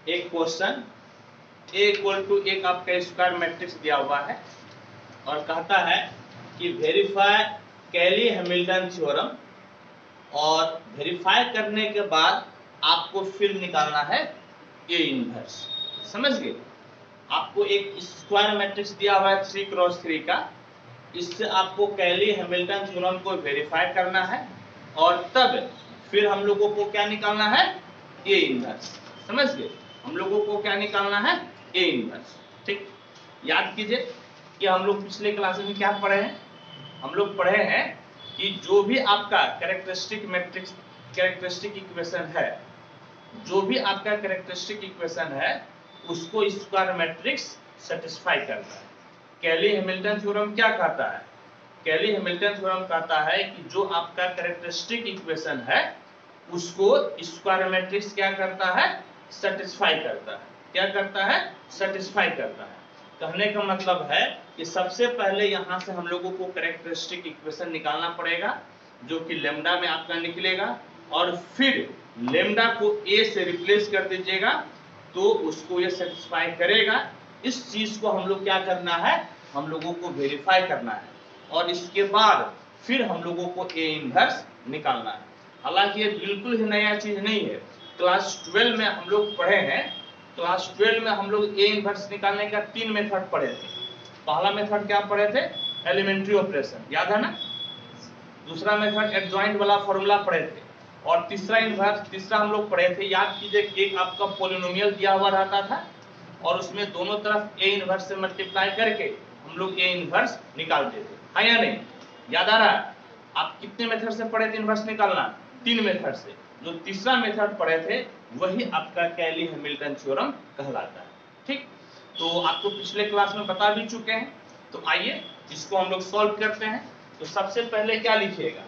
एक क्वेश्चन। A इक्वल टू एक आपका स्क्वायर मैट्रिक्स दिया हुआ है और कहता है कि वेरीफाई कैली हैमिल्टन थ्योरम, और वेरीफाई करने के बाद आपको फिर निकालना है A इनवर्स। समझ गए? आपको एक स्क्वायर मैट्रिक्स दिया हुआ है 3x3 का, इससे आपको कैली हैमिल्टन थ्योरम को वेरीफाई करना है और तब फिर हम लोगों को क्या निकालना है? A inverse. समझ गए? हम लोगों को क्या निकालना है? A inverse. ठीक, याद कीजिए कि हम लोग पिछले क्लास में क्या पढ़े हैं। हम लोग पढ़े हैं कि जो भी आपका कैरेक्टरिस्टिक मैट्रिक्स कैरेक्टरिस्टिक इक्वेशन है, जो भी आपका कैरेक्टरिस्टिक इक्वेशन है उसको स्क्वायर मैट्रिक्स सेटिस्फाई करता है। कैली हैमिल्टन थ्योरम क्या कहता है? कैली हैमिल्टन थ्योरम कहता है कि जो आपका कैरेक्टरिस्टिक इक्वेशन है उसको स्क्वायर मैट्रिक्स क्या करता है? सेटिस्फाई करता है। क्या करता है? सेटिस्फाई करता है। कहने का मतलब है कि सबसे पहले यहां से हम लोगों को कैरेक्टरिस्टिक इक्वेशन निकालना पड़ेगा जो कि लेम्डा में आपका निकलेगा, और फिर लेम्डा को ए से रिप्लेस कर दीजिएगा तो उसको ये सेटिस्फाई करेगा। इस चीज को हम लोग क्या करना है? हम लोगों को वेरीफाई करना है और इसके बाद फिर हम लोगों को ए इनवर्स निकालना है। हालांकि ये बिल्कुल ही नया चीज नहीं है, क्लास 12 में हम लोग पढ़े हैं। क्लास 12 में हम लोग ए इनवर्स निकालने का 3 मेथड पढ़े थे। पहला मेथड क्या पढ़े थे? एलिमेंट्री ऑपरेशन, याद है ना? दूसरा मेथड एडजॉइंट वाला फॉर्मूला पढ़े थे, और तीसरा हम लोग पढ़े थे, याद कीजिए, एक आपका पॉलिनोमियल दिया हुआ रहता था और उसमें दोनों तरफ ए इनवर्स से मल्टीप्लाई करके हम लोग ए इनवर्स निकालते थे। हाँ या नहीं? याद आ रहा है? आप कितने मेथड से पढ़े थे इनवर्स निकालना? 3 मेथड से। जो तीसरा मेथड पढ़े थे वही आपका कैली हैमिल्टन थ्योरम कहलाता है। ठीक, तो आपको पिछले क्लास में बता भी चुके हैं। तो आइए इसको हम लोग सॉल्व करते हैं। तो सबसे पहले क्या लिखिएगा?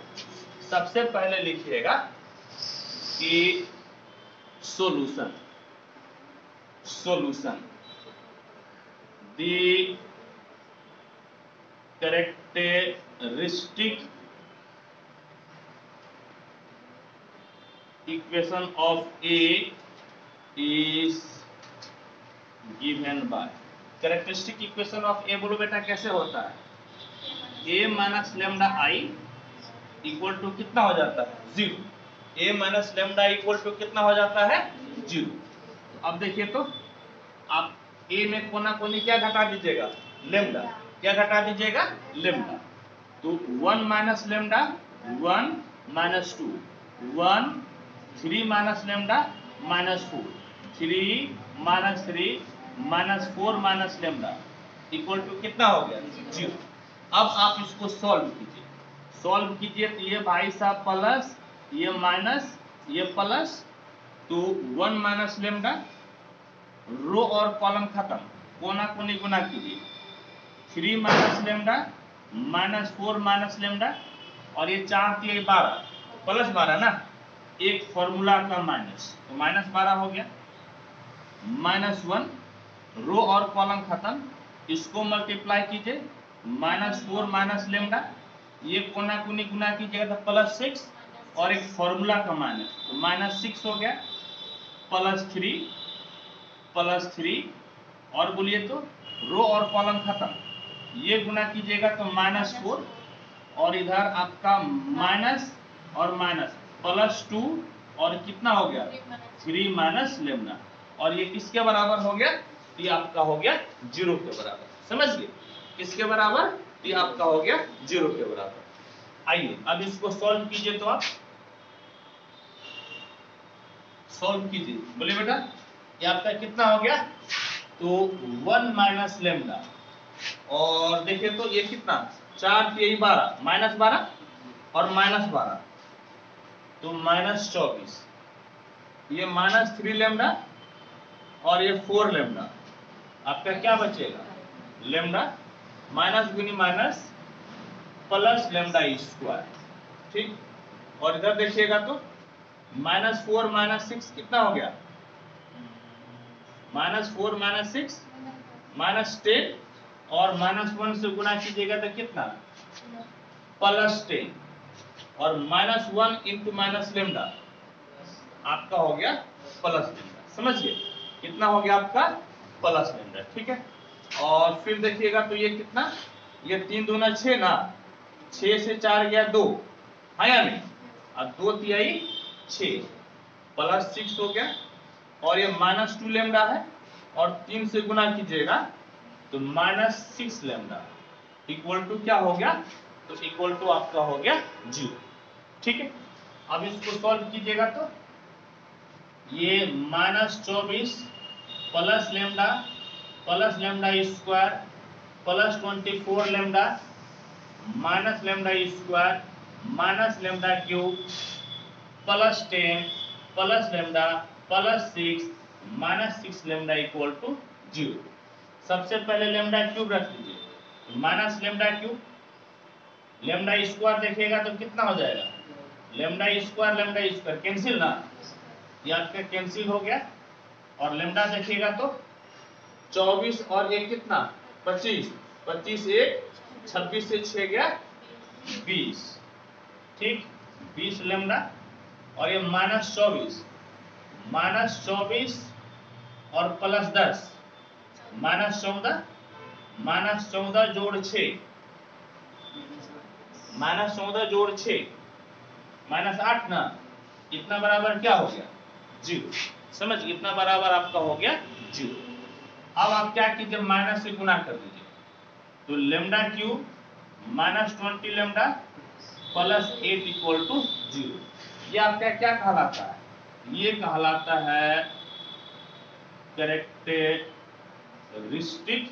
सबसे पहले लिखिएगा कि solution the characteristic equation of A is given by। Characteristic equation of A बोलो बेटा कैसे होता है? A minus lambda I equal to कितना हो जाता है? 0। A minus lambda equal to कितना हो जाता है? 0। तो अब देखिए तो आप A में कोना कोनी क्या घटा दीजिएगा? लेमडा। क्या घटा दीजिएगा? लेमडा। तो 1 minus lambda 1 minus 2 1 3 minus lambda minus 4 3 minus 3 minus 4 minus lambda equal to कितना हो गया? 0। अब आप इसको सॉल्व कीजिए तो ये भाई साहब प्लस, ये माइनस, ये प्लस, तो 1 माइनस लेमडा, रो और कॉलम खत्म, कोना कोनी गुना कीजिए, 3 minus lambda minus 4 minus lambda, और ये 4 3 12 प्लस 12 ना, एक फॉर्मूला का माइनस, तो माइनस 12 हो गया, माइनस 1, रो और कॉलम खत्म, इसको मल्टीप्लाई कीजिए, माइनस 4 माइनस लेमडा, ये कोना कोनी गुना कीजिएगा तो प्लस 6, और एक फॉर्मूला का माइनस, तो माइनस 6 हो गया, प्लस 3, और बोलिए तो रो और कॉलम खत्म, ये गुना कीजिएगा तो माइनस 4, और इधर आपका माइनस और माइनस प्लस 2, और कितना हो गया? 3 माइनस लेमडा, और ये किसके बराबर हो गया? ये आपका हो गया 0 के बराबर। समझ गए? किसके बराबर? ये आपका हो गया 0 के बराबर। आइए अब इसको सॉल्व कीजिए, तो आप सॉल्व कीजिए, बोलिए बेटा ये आपका कितना हो गया? तो 1 माइनस लेमडा, और देखिए तो ये कितना, 4 3 12 माइनस 12 और माइनस 12, तो माइनस 24, ये माइनस 3 लेमडा और ये 4 लेमडा, आपका क्या बचेगा? लेमडा माइनस गुनी माइनस प्लस लेमडा स्क्वायर। ठीक, और इधर देखिएगा तो माइनस 4 माइनस 6 कितना हो गया? माइनस 4 माइनस 6 माइनस 10, और माइनस 1 से गुना कीजिएगा तो कितना? प्लस 10, और माइनस 1 इंटू माइनस लेमडा, आपका हो गया प्लस लेमडा, समझिए कितना हो गया आपका प्लस लेमडा, ठीक है। और फिर देखिएगा तो ये कितना, ये 3 दूना 6 ना, 6 से 4 गया 2, है या नहीं, और 2 तिहाई 6 प्लस 6 हो गया, और ये -2 लेमडा है, और 3 से गुना कीजिएगा तो -6 लेमडा इक्वल टू क्या हो गया, तो इक्वल टू आपका हो गया 0, ठीक है। अब इसको सॉल्व कीजिएगा तो ये -24 plus lambda square plus 24 lambda minus lambda square minus lambda cube plus 10 plus lambda plus 6 -6 lambda equal to 0। सबसे पहले लेमडा क्यूब रख लीजिए, minus lambda cube, lambda square देखिएगा तो कितना हो जाएगा, लेमडा स्क्वायर कैंसिल ना, ये आपका कैंसिल हो गया, और लेमडा देखिएगा तो 24 और 1 कितना 25, 25 1 26 से 6 गया 20, ठीक 20 लेमडा, और ये -24 और प्लस 10 -14 जोड़ 6 जोड़ 6 -8 ना, इतना बराबर क्या हो गया 0, समझ, इतना बराबर आपका हो गया 0। अब आप क्या कीजिए, माइनस से गुना कर दीजिए, तो lambda cube -20 lambda plus 8 equal to 0। ये आपका क्या कहलाता है, ये कहलाता है कैरेक्टरिस्टिक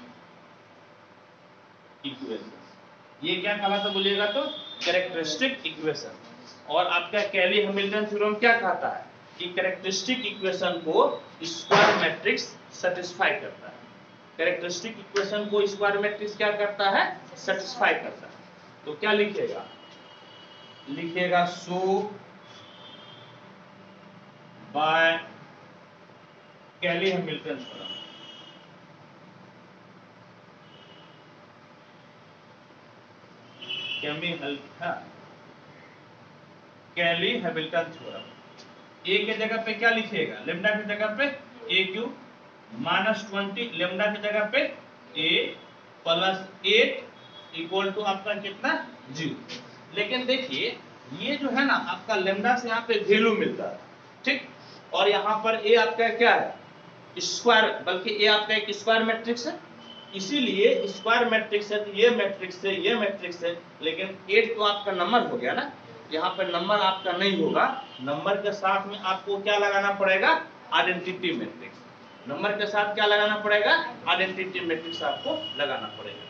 इक्वेशन। ये क्या कहलाता बोलिएगा तो कैरेक्टरिस्टिक इक्वेशन। और आपका कैली हैमिल्टन थ्योरम क्या कहता है कि कैरेक्टरिस्टिक इक्वेशन को स्क्वायर मैट्रिक्स सेटिस्फाई करता है, कैरेक्टरिस्टिक इक्वेशन को स्क्वायर मैट्रिक्स क्या करता है, सेटिस्फाई करता है। तो क्या लिखिएगा, लिखिएगा सो बाय कैली हैमिल्टन थ्योरम, कैली हैमिल्टन थ्योरम। ए के जगह पे क्या लिखिएगा, लेमडा की जगह पे ए क्यूब -20 लेमडा की जगह पे ए प्लस 8 इक्वल टू आपका कितना 0। लेकिन देखिए ये जो है ना आपका लेमडा से यहाँ पे वैल्यू मिलता है, ठीक, और यहाँ पर ए आपका क्या है स्क्वायर, बल्कि ए आपका एक स्क्वायर मैट्रिक्स है, इसीलिए स्क्वायर मैट्रिक्स है तो ये मैट्रिक्स है, ये मैट्रिक्स है, लेकिन 8 तो आपका नंबर हो गया ना, यहाँ पर नंबर आपका नहीं होगा, नंबर के साथ में आपको क्या लगाना पड़ेगा, आइडेंटिटी मैट्रिक्स, नंबर के साथ क्या लगाना पड़ेगा, आइडेंटिटी मैट्रिक्स आपको लगाना पड़ेगा।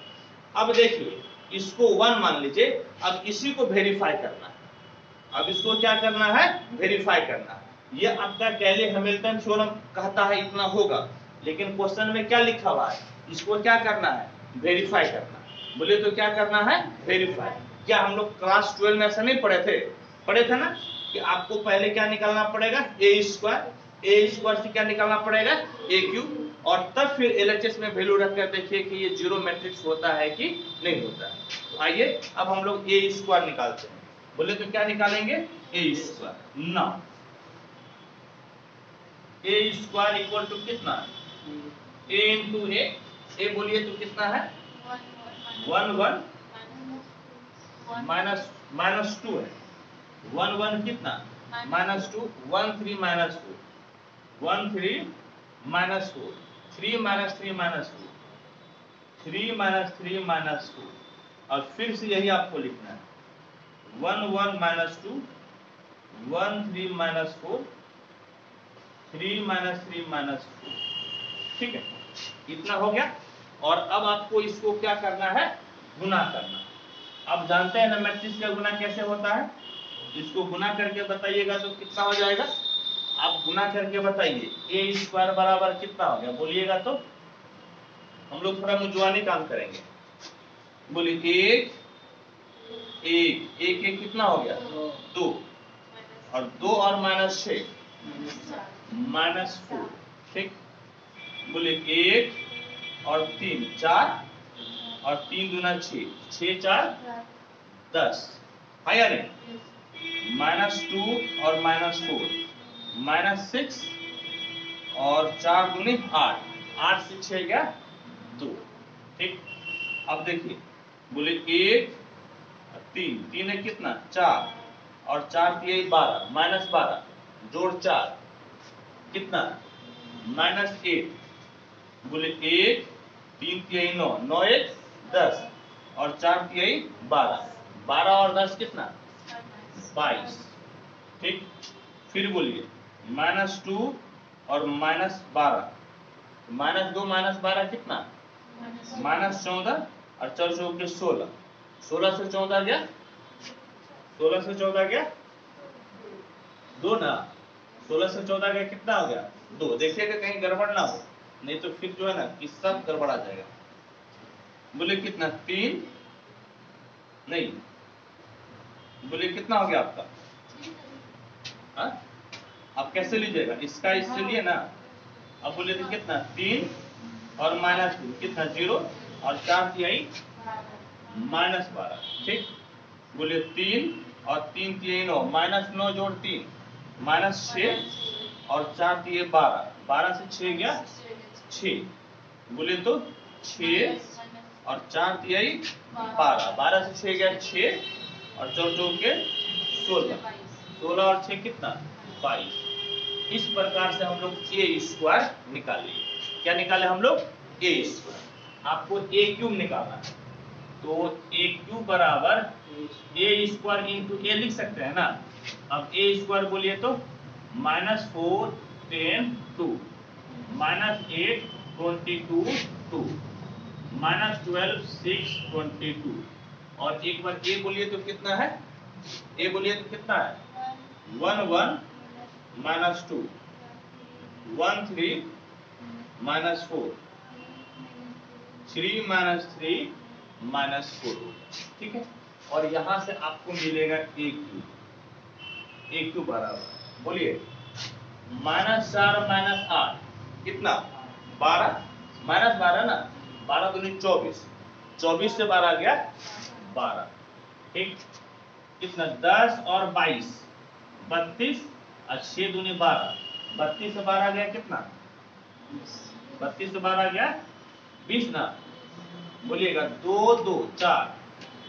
अब देखिए इसको 1 मान लीजिए, अब इसी को वेरीफाई करना है, अब इसको क्या करना है, वेरीफाई करना है। ये आपका कैली हैमिल्टन थ्योरम कहता है इतना होगा, लेकिन क्वेश्चन में क्या लिखा हुआ है, इसको क्या करना है, वेरीफाई करना। बोले तो क्या करना है, वेरीफाई। क्या हम लोग क्लास 12 में ऐसा नहीं पढ़े थे ना कि आपको पहले क्या निकालना पड़ेगा, ए स्क्वायर से क्या निकालना पड़ेगा, ए क्यूब, और तब फिर एलएचएस में वैल्यू रखकर देखिए कि ये जीरो मैट्रिक्स होता है कि नहीं होता है। तो आइए अब हम लोग ए स्क्वायर निकालते हैं। बोले तो क्या निकालेंगे, ए स्क्वायर ना, ए स्क्वायर इक्वल टू कितना, ए इंटू ए बोलिए तो कितना है 1 1 -2 है, 1 1 कितना -2 1 3 -2 1 3 -4 3 -3 -2 3 -3 -2, और फिर से यही आपको लिखना है 1 1 -2 1 3 -4 3 -3 -4, ठीक है, इतना हो गया। और अब आपको इसको क्या करना है, गुना करना। अब जानते हैं ना मैट्रिक्स का गुना कैसे होता है, इसको गुना करके बताइएगा तो कितना हो जाएगा, आप गुना करके बताइए, ए स्क्वायर बराबर कितना हो गया बोलिएगा तो हम लोग थोड़ा मुजवानी काम करेंगे। बोलिए एक कितना हो गया 2, और 2 और -6 -4, ठीक, बोले 1 और 3 4, और 3 दूना 6 6 4 10, है या नहीं, -2 और -4 -6 और 4 दूनी 8, 8 से 6 गया 2। ठीक, अब देखिए बोले 1 3, 3 है कितना 4 और 4 दिए 12, -12 जोड़ 4 कितना -8, बोले 1 3 तिहाई 9, 9 1 10 और 4 तिहाई 12, 12 और 10 कितना 22। ठीक, फिर बोलिए -2 और -12, -2 -12 कितना -14 और 4 चौके 16, 16 से 14 गया, 16 से 14 गया 2 ना, 16 से 14 गया कितना हो गया 2। देखिएगा कहीं गड़बड़ ना हो, नहीं तो फिर जो है ना कि सब गड़बड़ा जाएगा। बोले कितना 3 नहीं, बोले कितना हो गया आपका, हाँ आप कैसे लीजिएगा, इसका इससे लिए ना। अब बोले तो कितना 3 और -2 कितना 0 और 4 तिहाई -12। ठीक, बोले 3 और 3 तिहाई 9, -9 जोड़ 3 -6 और 4 तिहाई 12, 12 से 6 गया 6, बोले तो 6 और 4 तिहाई 12, 12 से 6 गया 6 और 4 चौके 16, 16 और 6 कितना 22। इस प्रकार से हम लोग a² निकाले। क्या निकाले हम लोग a², आपको a³ निकालना है तो a³ बराबर a² इंटू a लिख सकते हैं ना। अब a² बोलिए तो -4 10 2, -8 22 2, -12 6 22 और एक बार a बोलिए तो कितना है, a बोलिए तो कितना है 1 1 -2 1 3 -4 3 -3 -4। ठीक है, और यहां से आपको मिलेगा a³ बराबर बोलिए -4 -8 कितना 12, -12 ना, 12 दूनी 24, 24 से 12 गया 12। ठीक, कितना 10 और 22 32 और 6 दूनी 12, 32 से 12 गया कितना 32 से 12 गया 20 ना, बोलिएगा 2 2 4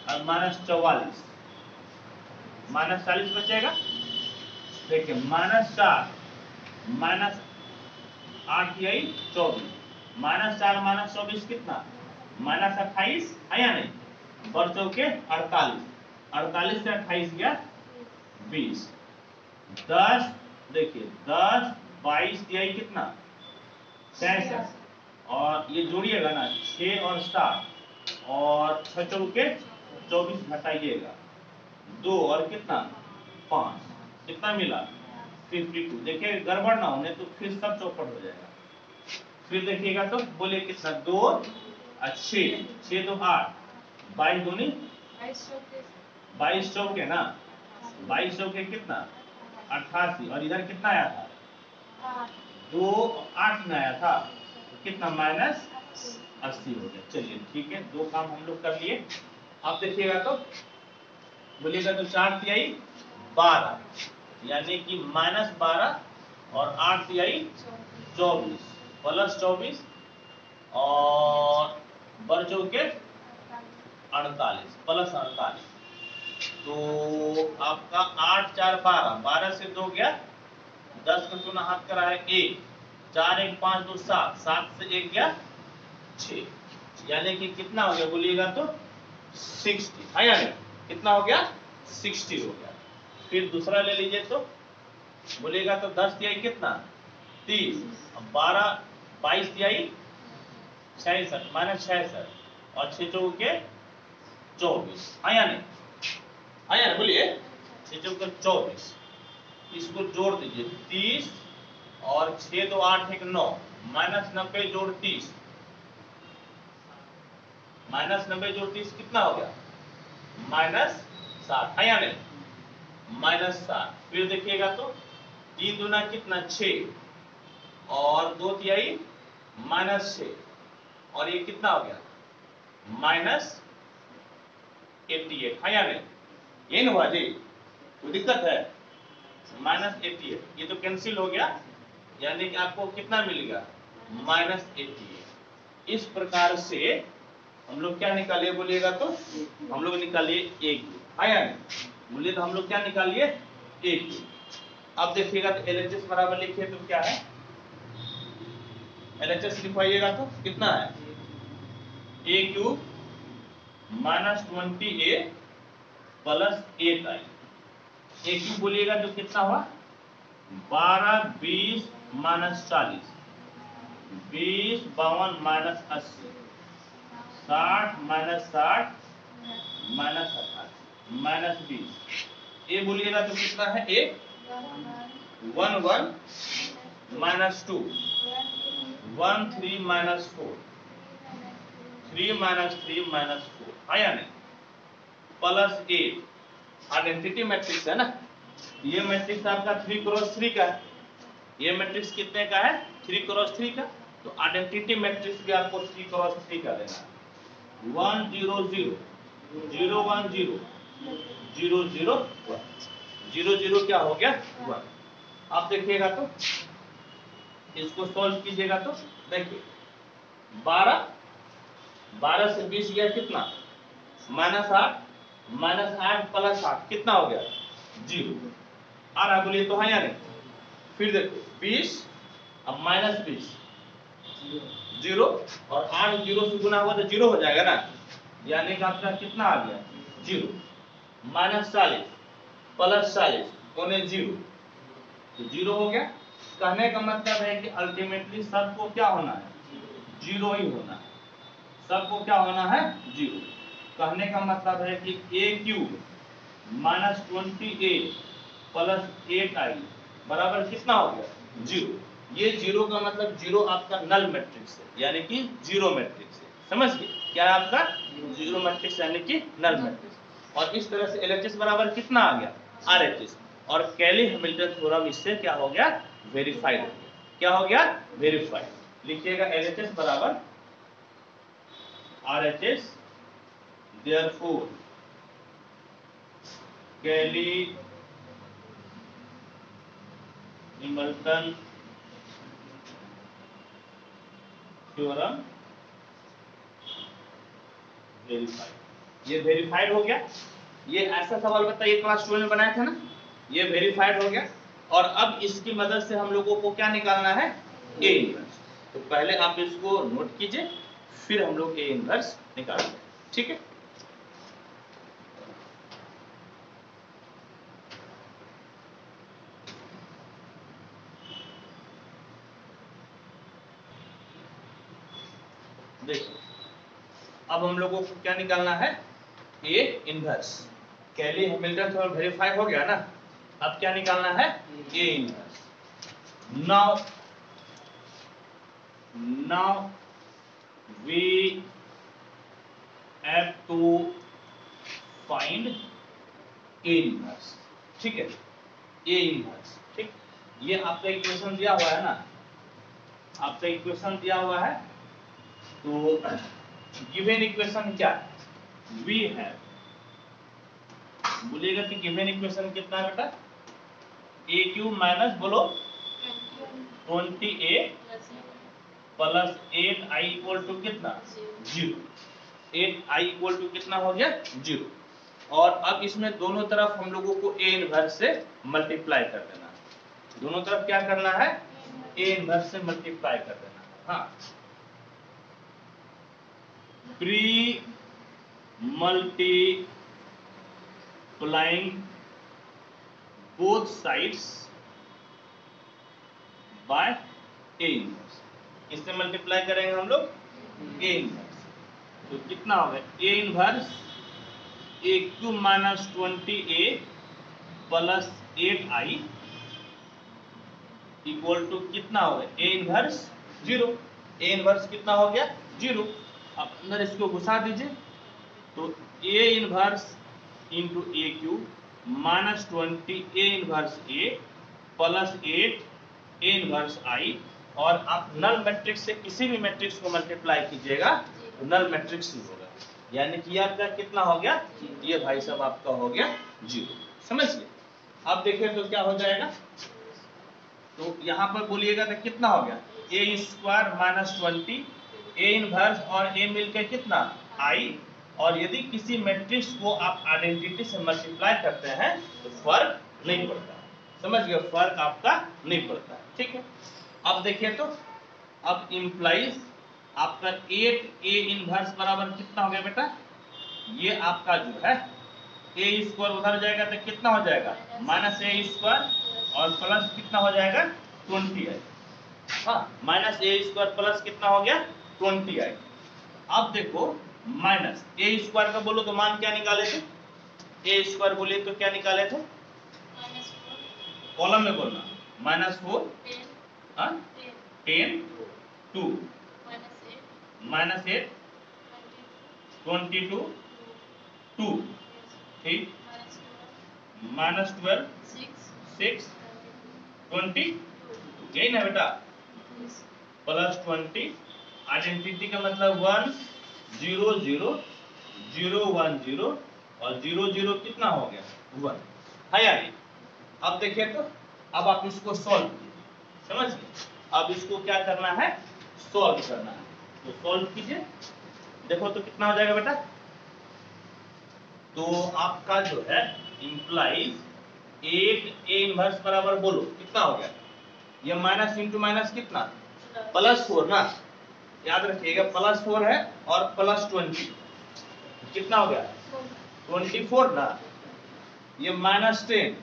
और -44, -40 बचेगा। देखिए -4 -8 तिहाई 24, -4 -24 कितना -28 है या नहीं, और चौके 48, 48 से 28 गया 20, 10 देखिए 10 22 तिहाई कितना 66 और ये जोड़िएगा ना 6 और 7 और 6 चौके 24 घटाइएगा 2 और कितना 5, कितना मिला 52। देखिए गड़बड़ ना होने तो फिर सब चौपट हो जाएगा। फिर देखिएगा तो बोले कितना 2 और 6, 6 2 8, 22 दूनी 22 चौके ना, 22 चौके कितना 88 और इधर कितना आया था 2 8 में आया था तो कितना -80 हो गया। चलिए ठीक है, दो काम हम लोग कर लिए। अब देखिएगा तो बोलिएगा तो 4 तिहाई 12 यानी कि -12 और 8 तिहाई 24 +24 और बर चौके 48 +48, तो आपका 8 4 12, 12 से 2 गया 10 का चुना हाथ करा है 1, 4 1 5 2 7, 7 से 1 गया 6, यानी कि कितना हो गया बोलिएगा तो 60 है या नहीं, कितना हो गया 60 हो गया। फिर दूसरा ले लीजिए तो बोलिएगा तो 10 तिहाई कितना 30, 12 22 तिहाई 66 -66 और 6 चौके 24 है या नहीं, है या बोलिए 6 चौके 24, इसको जोड़ दीजिए 30 और 6 2 8 1 9, -90 जोड़ 30, -90 जोड़ 30 कितना हो गया -60 है या नहीं, -60। फिर देखिएगा तो 3 दूना कितना 6 और 2 तिहाई -6 और ये कितना हो गया -88 है या नहीं, ये ना हुआ जी, कोई दिक्कत है -88, ये तो कैंसिल हो गया, यानी कि आपको कितना मिलेगा -88। इस प्रकार से हम लोग क्या निकालिए बोलिएगा तो हम लोग निकालिए AQ, आया नहीं बोलिए तो हम लोग क्या निकालिए AQ। अब देखिएगा तो LHS बराबर लिखिए तो क्या है, LHS लिखवाइएगा तो कितना है AQ -20A plus 8I। AQ बोलिएगा तो कितना हुआ 12 20 -40, 20 52 -80, 60 -60 -28 -20। ये बोलिएगा तो कितना है 1 1 1 -2, 1 3 -4, 3 -3 -4, आया नहीं प्लस 8। आइडेंटिटी मैट्रिक्स है ना, ये मैट्रिक्स आपका 3 क्रॉस 3 का है, ये मैट्रिक्स कितने का है 3 क्रॉस 3 का, तो आइडेंटिटी मैट्रिक्स भी आपको 3 क्रॉस 3 का देना है। 1 0 0 0 1 0 0 0 1 0 0 क्या हो गया 1। आप देखिएगा तो इसको सॉल्व कीजिएगा तो देखिए 12 से 20 गया कितना -8 -8 प्लस 8 कितना हो गया 0। आ रहा बोलिए तो हाँ या नहीं। फिर देखो 20 अब -20 0 और 8 0 से गुना हुआ तो 0 हो जाएगा ना, यानी कि आपका कितना आ गया 0। -40 प्लस 40 पौने 0 तो 0 हो गया। कहने का मतलब है कि अल्टीमेटली सबको क्या होना है 0 ही होना है, सबको क्या होना है 0। कहने का मतलब है कि AQ -20A प्लस 8I बराबर कितना हो गया 0। ये 0 का मतलब 0 आपका नल मैट्रिक्स है, यानी कि 0 मैट्रिक्स है, समझ गए क्या है आपका 0 मैट्रिक्स यानी कि नल मैट्रिक्स। और इस तरह से LHS बराबर कितना आ गया RHS, और कैली हैमिल्टन थ्योरम इससे क्या हो गया वेरीफाइड हो गया। क्या हो गया वेरीफाइड। लिखिएगा LHS बराबर RHS, therefore कैली हैमिल्टन थ्योरम वेरीफाइड। ये वेरीफाइड हो गया। ये ऐसा सवाल बताइए क्लास 12 में बनाया था ना, ये वेरीफाइड हो गया। और अब इसकी मदद से हम लोगों को क्या निकालना है A इनवर्स। तो पहले आप इसको नोट कीजिए, फिर हम लोग A इनवर्स निकालेंगे, ठीक है। देखिए अब हम लोगों को क्या निकालना है A inverse. Cayley Hamilton theorem verify हो गया ना, अब क्या निकालना है A inverse. now we have to find A inverse, ठीक है A इनवर्स, ठीक। ये आपका इक्वेशन दिया हुआ है ना, आपका इक्वेशन दिया हुआ है। तो गिवन इक्वेशन क्या है वी हैव, बोलिएगा कि गिवन इक्वेशन कितना बेटा AQ माइनस बोलो 20A plus 8I equal to कितना 0। 8I इक्वल टू कितना हो गया 0। और अब इसमें दोनों तरफ हम लोगों को A इनवर्स से मल्टीप्लाई कर देना, दोनों तरफ क्या करना है A इनवर्स से मल्टीप्लाई कर देना। हाँ pre multiplying both sides by A inverse, इससे मल्टीप्लाई करेंगे हम लोग A इनवर्स। तो कितना होगा A inverse AQ minus 20A plus 8I equal to कितना होगा A इनवर्स 0। A इनवर्स कितना हो गया 0। अब अंदर इसको घुसा दीजिए, तो A inverse into AQ minus 20 A inverse A plus 8 A inverse I। और आप नल मैट्रिक्स से किसी भी मैट्रिक्स को मल्टीप्लाई कीजिएगा तो नल मैट्रिक्स ही होगा, यानी कि आपका कितना हो गया ये भाई साहब आपका हो गया 0। समझ गए। अब देखिए तो क्या हो जाएगा, तो यहाँ पर बोलिएगा तो कितना हो गया, ए स्क्वायर माइनस 20, ए इनवर्स और ए मिलकर कितना आई, और यदि किसी मैट्रिक्स को आप आइडेंटिटी से मल्टीप्लाई करते हैं तो फर्क नहीं पड़ता, समझ गए, फर्क आपका नहीं पड़ता, ठीक है। अब देखिए तो अब इम्प्लाइज आपका 8 ए इनवर्स बराबर कितना हो गया बेटा, ये आपका जो है ए स्क्वायर उधर जाएगा तो कितना हो जाएगा माइनस ए स्क्वायर और प्लस कितना हो जाएगा 20 आई, हाँ माइनस ए स्क्वायर प्लस कितना हो गया 20 आई। अब देखो माइनस ए स्क्वायर का बोलो तो मान क्या निकाले थे, ए स्क्वायर बोलिए तो क्या निकाले थे, कॉलम में बोलना -4 10 2 -8 22 2 ठीक, -12 6 20, यही ना बेटा, प्लस 20, आइडेंटिटी का मतलब 1 0 0 0 1 0 और 0 0 कितना हो गया 1 है या नहीं। अब देखिए तो अब आप इसको सॉल्व कीजिए, समझ गए, अब इसको क्या करना है सॉल्व करना है, तो सॉल्व कीजिए, देखो तो कितना हो जाएगा बेटा, तो आपका जो है इंप्लाइज 8 ए इनवर्स बराबर बोलो कितना हो गया, ये माइनस इंटू माइनस कितना +4 ना, याद रखिएगा +4 है और +20 कितना हो गया 24 ना, ये -10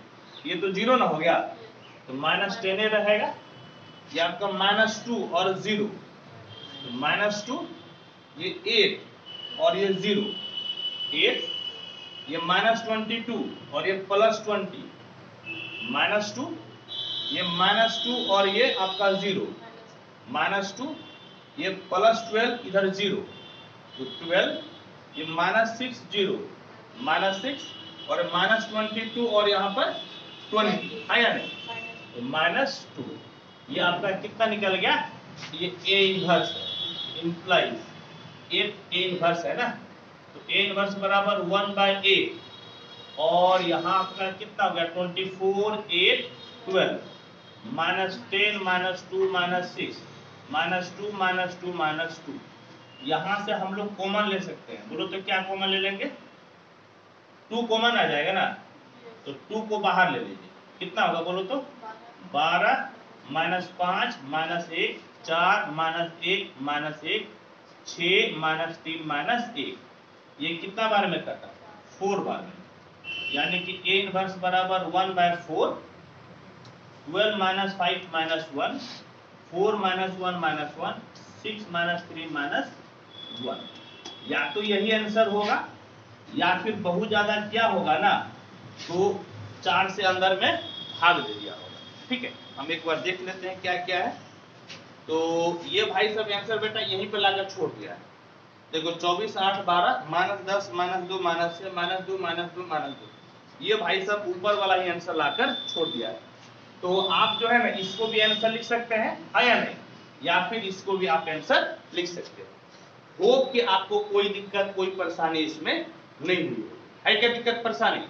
ये तो 0 ना हो गया, तो -10 ही रहेगा, ये आपका -2 और 0, तो -2 ये 8 और ये 0 8, ये -22 और ये +20 -2, ये -2 और ये आपका 0 -2, ये +12 इधर 0 तो 12, ये -6 0 -6 और -22 और यहाँ पर 20 है या नहीं, तो -2, ये आपका कितना निकल गया, ये ए इनवर्स है, इंप्लाइज 8 ए इनवर्स है ना, तो ए इनवर्स बराबर 1/8 और यहाँ आपका कितना हो गया 24 8 12 -10 -2 -6 -2 -2 यहाँ से हम लोग कॉमन ले सकते हैं, बोलो तो क्या कॉमन ले लेंगे, 2 कॉमन आ जाएगा ना, तो 2 को बाहर ले लीजिए, कितना होगा बोलो तो 12 -5 -1 4 -1 -1 6 -3 -1, ये कितना बार में कटा 4 बार में, यानी कि ए इनवर्स बराबर 1/4 12 -5 -1 4 -1 -1 6 -3 -1, या तो यही आंसर होगा या फिर बहुत ज्यादा क्या होगा ना, तो 4 से अंदर में भाग दे दिया होगा, ठीक है। हम एक बार देख लेते हैं क्या क्या है, तो ये भाई सब आंसर बेटा यहीं पे लाकर छोड़ दिया है, देखो 24 8 12 -10 -2 -6 -2 -2 -2, ये भाई सब ऊपर वाला ही आंसर लाकर छोड़ दिया है, तो आप जो है ना इसको भी आंसर लिख सकते हैं है या नहीं, या फिर इसको भी आप आंसर लिख सकते हैं। होप कि आपको कोई दिक्कत कोई परेशानी इसमें नहीं हुई है क्या, दिक्कत परेशानी,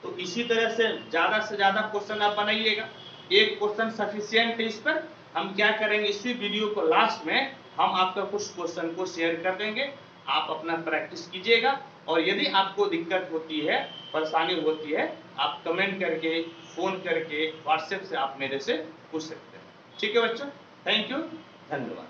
तो इसी तरह से ज्यादा क्वेश्चन आप बनाइएगा, एक क्वेश्चन सफिशिएंट है, इस पर हम क्या करेंगे इसी वीडियो को लास्ट में हम आपका कुछ क्वेश्चन को शेयर कर देंगे, आप अपना प्रैक्टिस कीजिएगा, और यदि आपको दिक्कत होती है परेशानी होती है आप कमेंट करके फोन करके व्हाट्सएप से आप मेरे से पूछ सकते हैं, ठीक है बच्चों, थैंक यू, धन्यवाद।